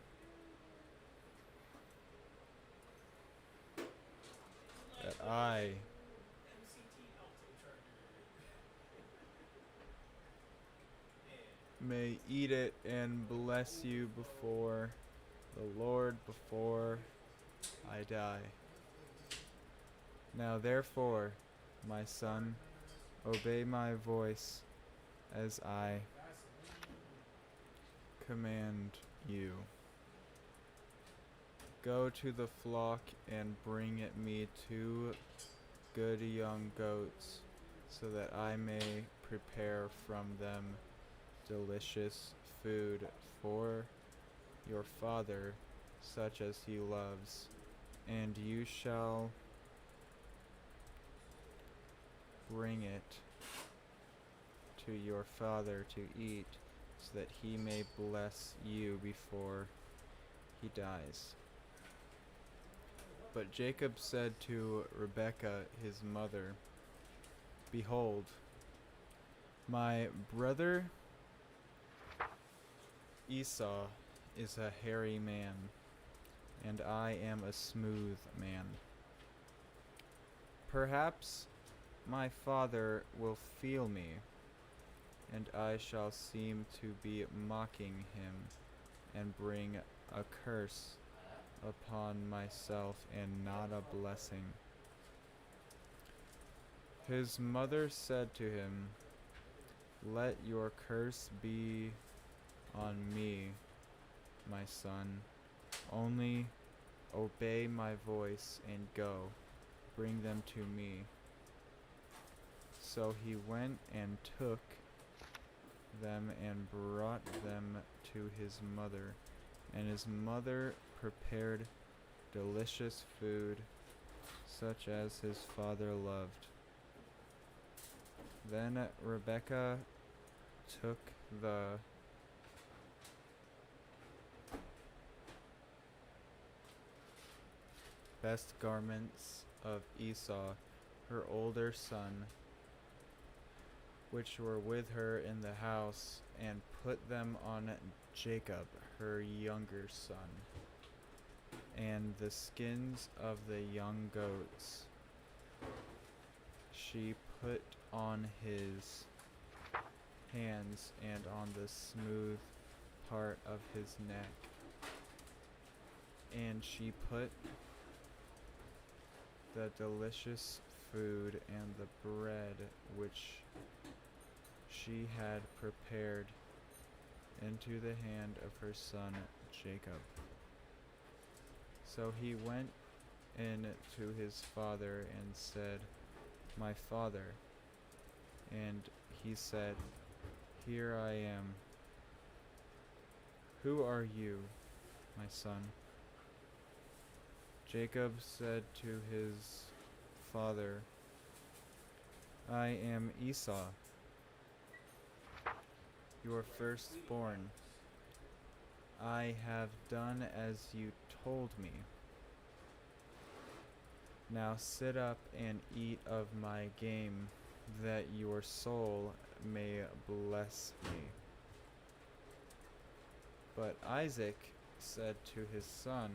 may eat it and bless you before the Lord before I die. Now therefore, my son, obey my voice as I command you. Go to the flock and bring it me 2 good young goats, so that I may prepare from them delicious food for your father, such as he loves, and you shall bring it to your father to eat, so that he may bless you before he dies. But Jacob said to Rebekah his mother, Behold, my brother Esau is a hairy man, and I am a smooth man. Perhaps my father will feel me, and I shall seem to be mocking him, and bring a curse upon myself and not a blessing. His mother said to him, Let your curse be on me, my son. Only obey my voice and go, bring them to me. So he went and took them and brought them to his mother, and his mother prepared delicious food, such as his father loved. Then Rebekah took the best garments of Esau, her older son, which were with her in the house, and put them on Jacob, her younger son, and the skins of the young goats she put on his hands and on the smooth part of his neck, and she put the delicious food and the bread which she had prepared into the hand of her son Jacob. So he went in to his father and said, My father. And he said, Here I am. Who are you, my son? Jacob said to his father, I am Esau, your firstborn. I have done as you told me. Now sit up and eat of my game, that your soul may bless me. But Isaac said to his son,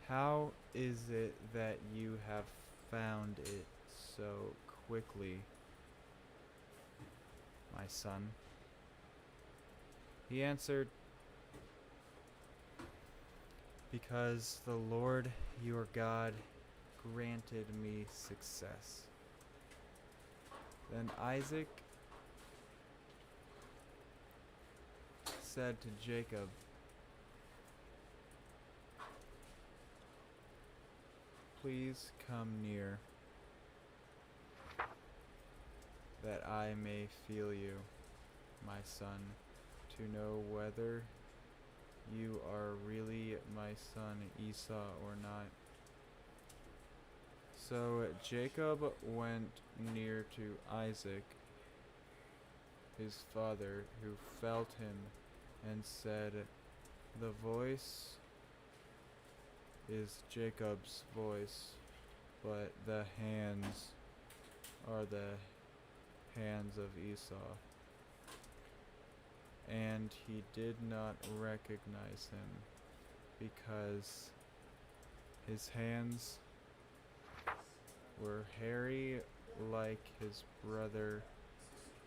How is it that you have found it so quickly, my son? He answered, Because the Lord your God granted me success. Then Isaac said to Jacob, Please come near, that I may feel you, my son, to know whether you are really my son Esau or not. So Jacob went near to Isaac, his father, who felt him, and said, The voice is Jacob's voice, but the hands are the hands of Esau, and he did not recognize him, because his hands were hairy like his brother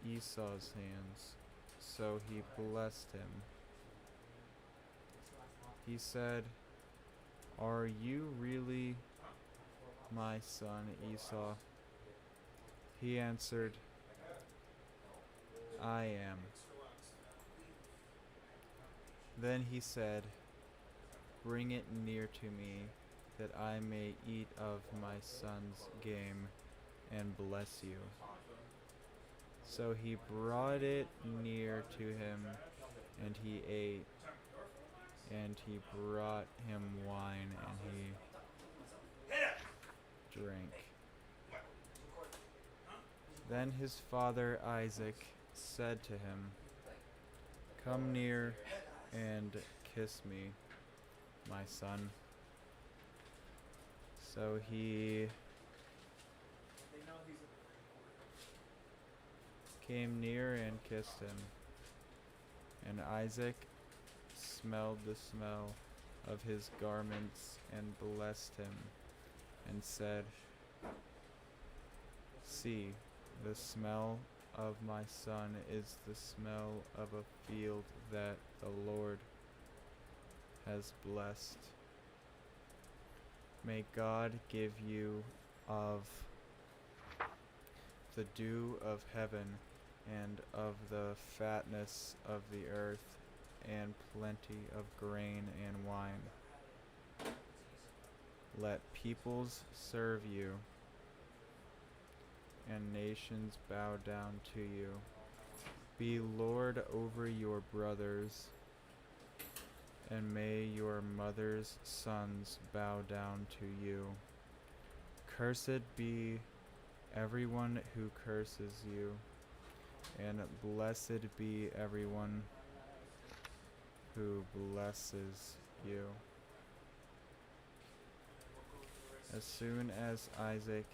Esau's hands, so he blessed him. He said, "Are you really my son Esau?" He answered, "I am." Then he said, "Bring it near to me, that I may eat of my son's game and bless you." So he brought it near to him, and he ate. And he brought him wine, and he drank. Then his father Isaac said to him, "Come near and kiss me, my son." So he came near and kissed him. And Isaac smelled the smell of his garments and blessed him, and said, "See, the smell of my son is the smell of a field that the Lord has blessed. May God give you of the dew of heaven and of the fatness of the earth, and plenty of grain and wine. Let peoples serve you, and nations bow down to you. Be Lord over your brothers, and may your mother's sons bow down to you. Cursed be everyone who curses you, and blessed be everyone who blesses you." As soon as Isaac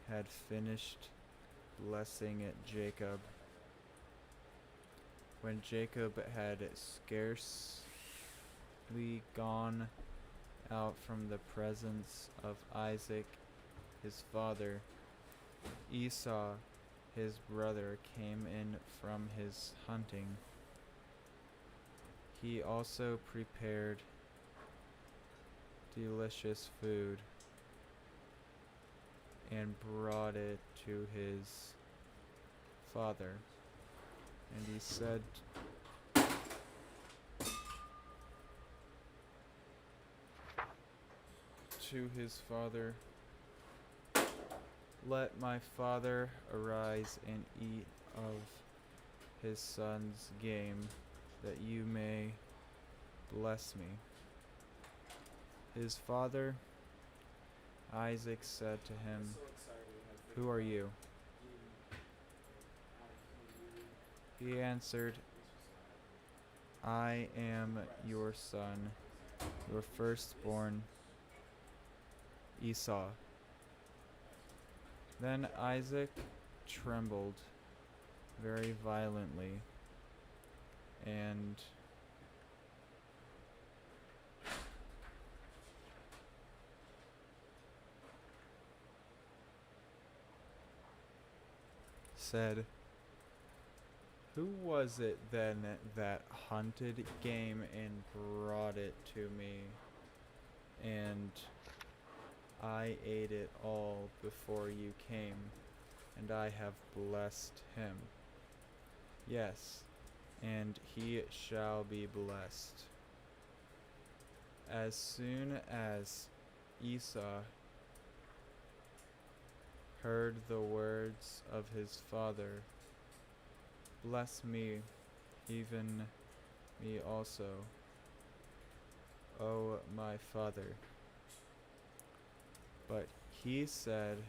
had finished blessing Jacob, when Jacob had scarcely gone out from the presence of Isaac his father, Esau his brother came in from his hunting. He also prepared delicious food and brought it to his father. And he said to his father, "Let my father arise and eat of his son's game, that you may bless me." His father Isaac said to him, "Who are you?" He answered, "I am your son, your firstborn, Esau." Then Isaac trembled very violently, and said, "Who was it then that hunted game and brought it to me? And I ate it all before you came, and I have blessed him. Yes, and he shall be blessed." As soon as Esau heard the words of his father, "Bless me, even me also, O my father." But he said,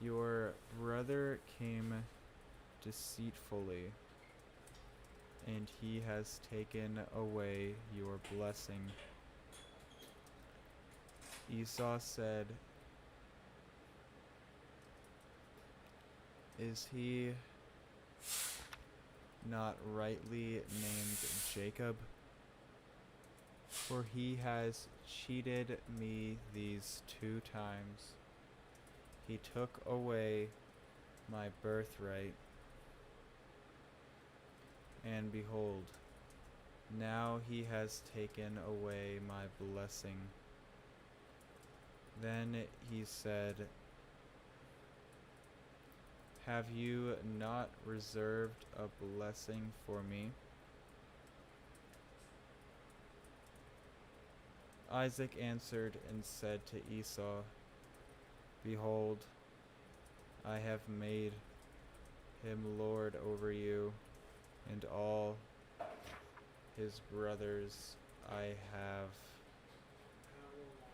"Your brother came deceitfully, and he has taken away your blessing." Esau said, Is he not rightly named Jacob? For he has cheated me these 2 times. He took away my birthright, and behold, now he has taken away my blessing. Then he said, have you not reserved a blessing for me? Isaac answered and said to Esau, behold, I have made him lord over you, and all his brothers I have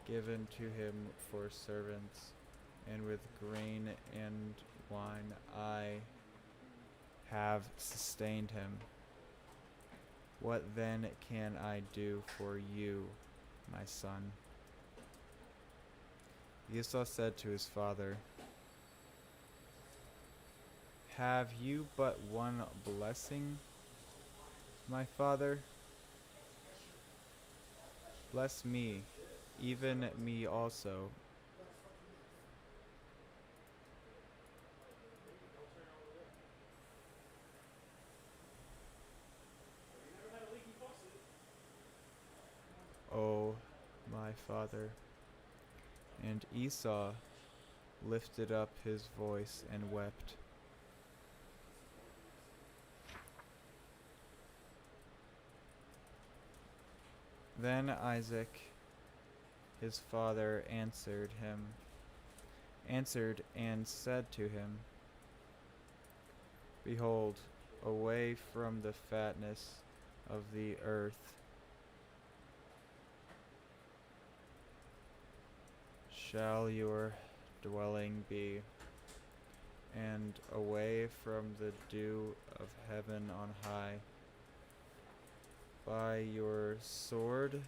given to him for servants, and with grain and wine I have sustained him. What then can I do for you, my son? Esau said to his father, have you but one blessing, my father? Bless me, even me also. O my father. And Esau lifted up his voice and wept. Then Isaac, his father, answered and said to him, behold, away from the fatness of the earth shall your dwelling be, and away from the dew of heaven on high. By your sword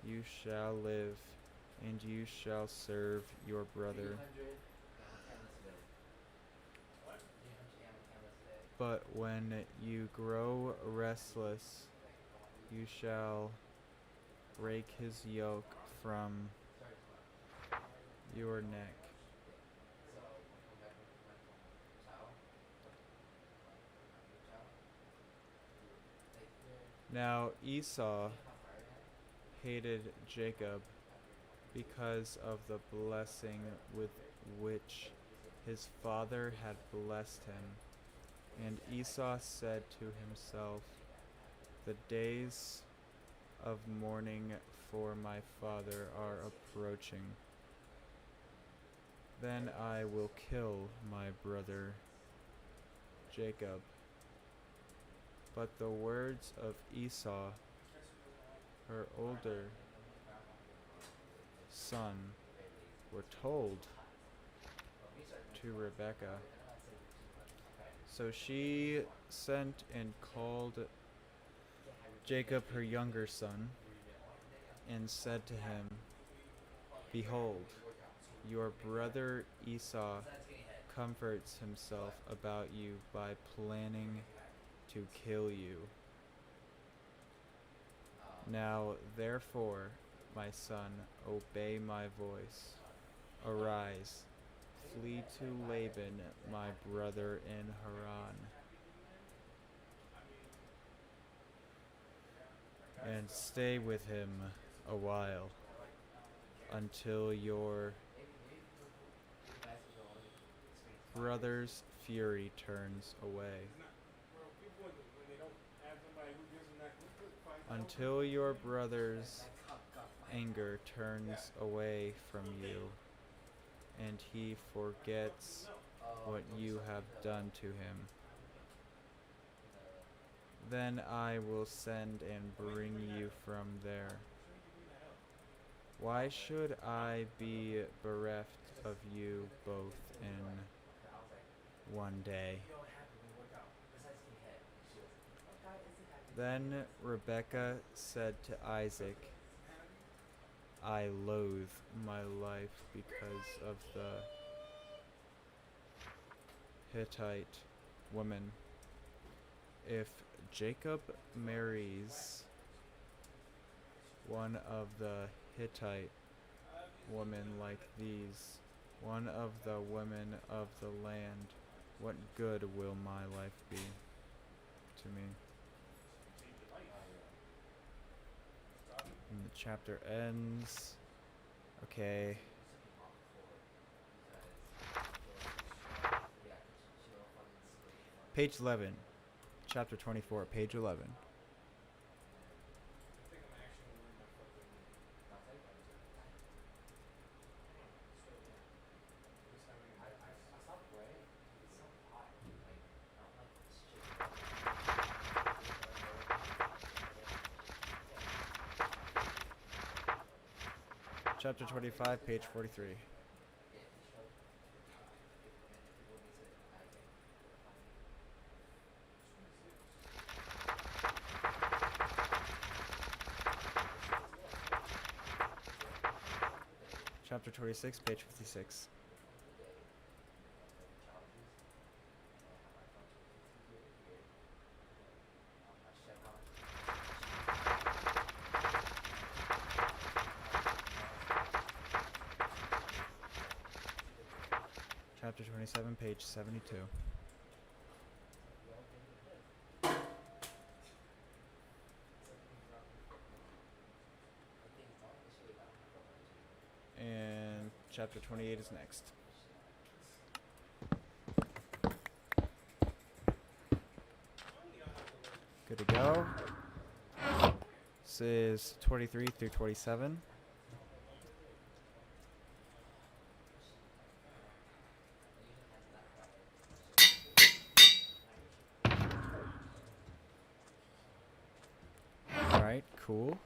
you shall live, and you shall serve your brother. But when you grow restless, you shall break his yoke from your neck. Now Esau hated Jacob because of the blessing with which his father had blessed him. And Esau said to himself, the days of mourning for my father are approaching. Then I will kill my brother Jacob. But the words of Esau, her older son, were told to Rebekah. So she sent and called Jacob her younger son, and said to him, behold, your brother Esau comforts himself about you by planning to kill you. Now therefore, my son, obey my voice. Arise, flee to Laban, my brother in Haran, and stay with him a while, until your brother's fury turns away. Until your brother's anger turns away from you, and he forgets what you have done to him. Then I will send and bring you from there. Why should I be bereft of you both in one day? Then Rebekah said to Isaac, I loathe my life because of the Hittite woman. If Jacob marries one of the Hittite women like these, one of the women of the land, what good will my life be to me? And the chapter ends. Okay. Page 11. Chapter 24, page 11. Chapter 25, page 43. Chapter 26, page 56. Chapter 27, page 72. And chapter 28 is next. Good to go. This is 23 through 27. Alright, cool.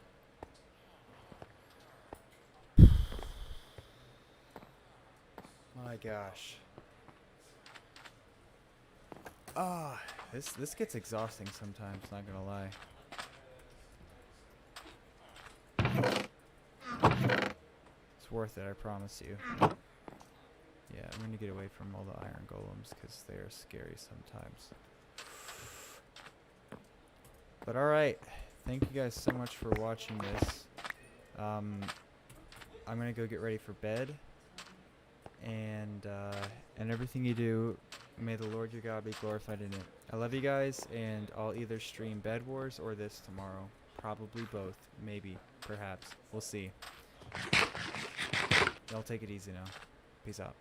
My gosh. This gets exhausting sometimes, not gonna lie. It's worth it, I promise you. Yeah, I'm gonna get away from all the iron golems because they are scary sometimes. But alright, thank you guys so much for watching this. I'm gonna go get ready for bed. And everything you do, may the Lord your God be glorified in it. I love you guys, and I'll either stream Bed Wars or this tomorrow. Probably both. Maybe. Perhaps. We'll see. Y'all take it easy now. Peace out.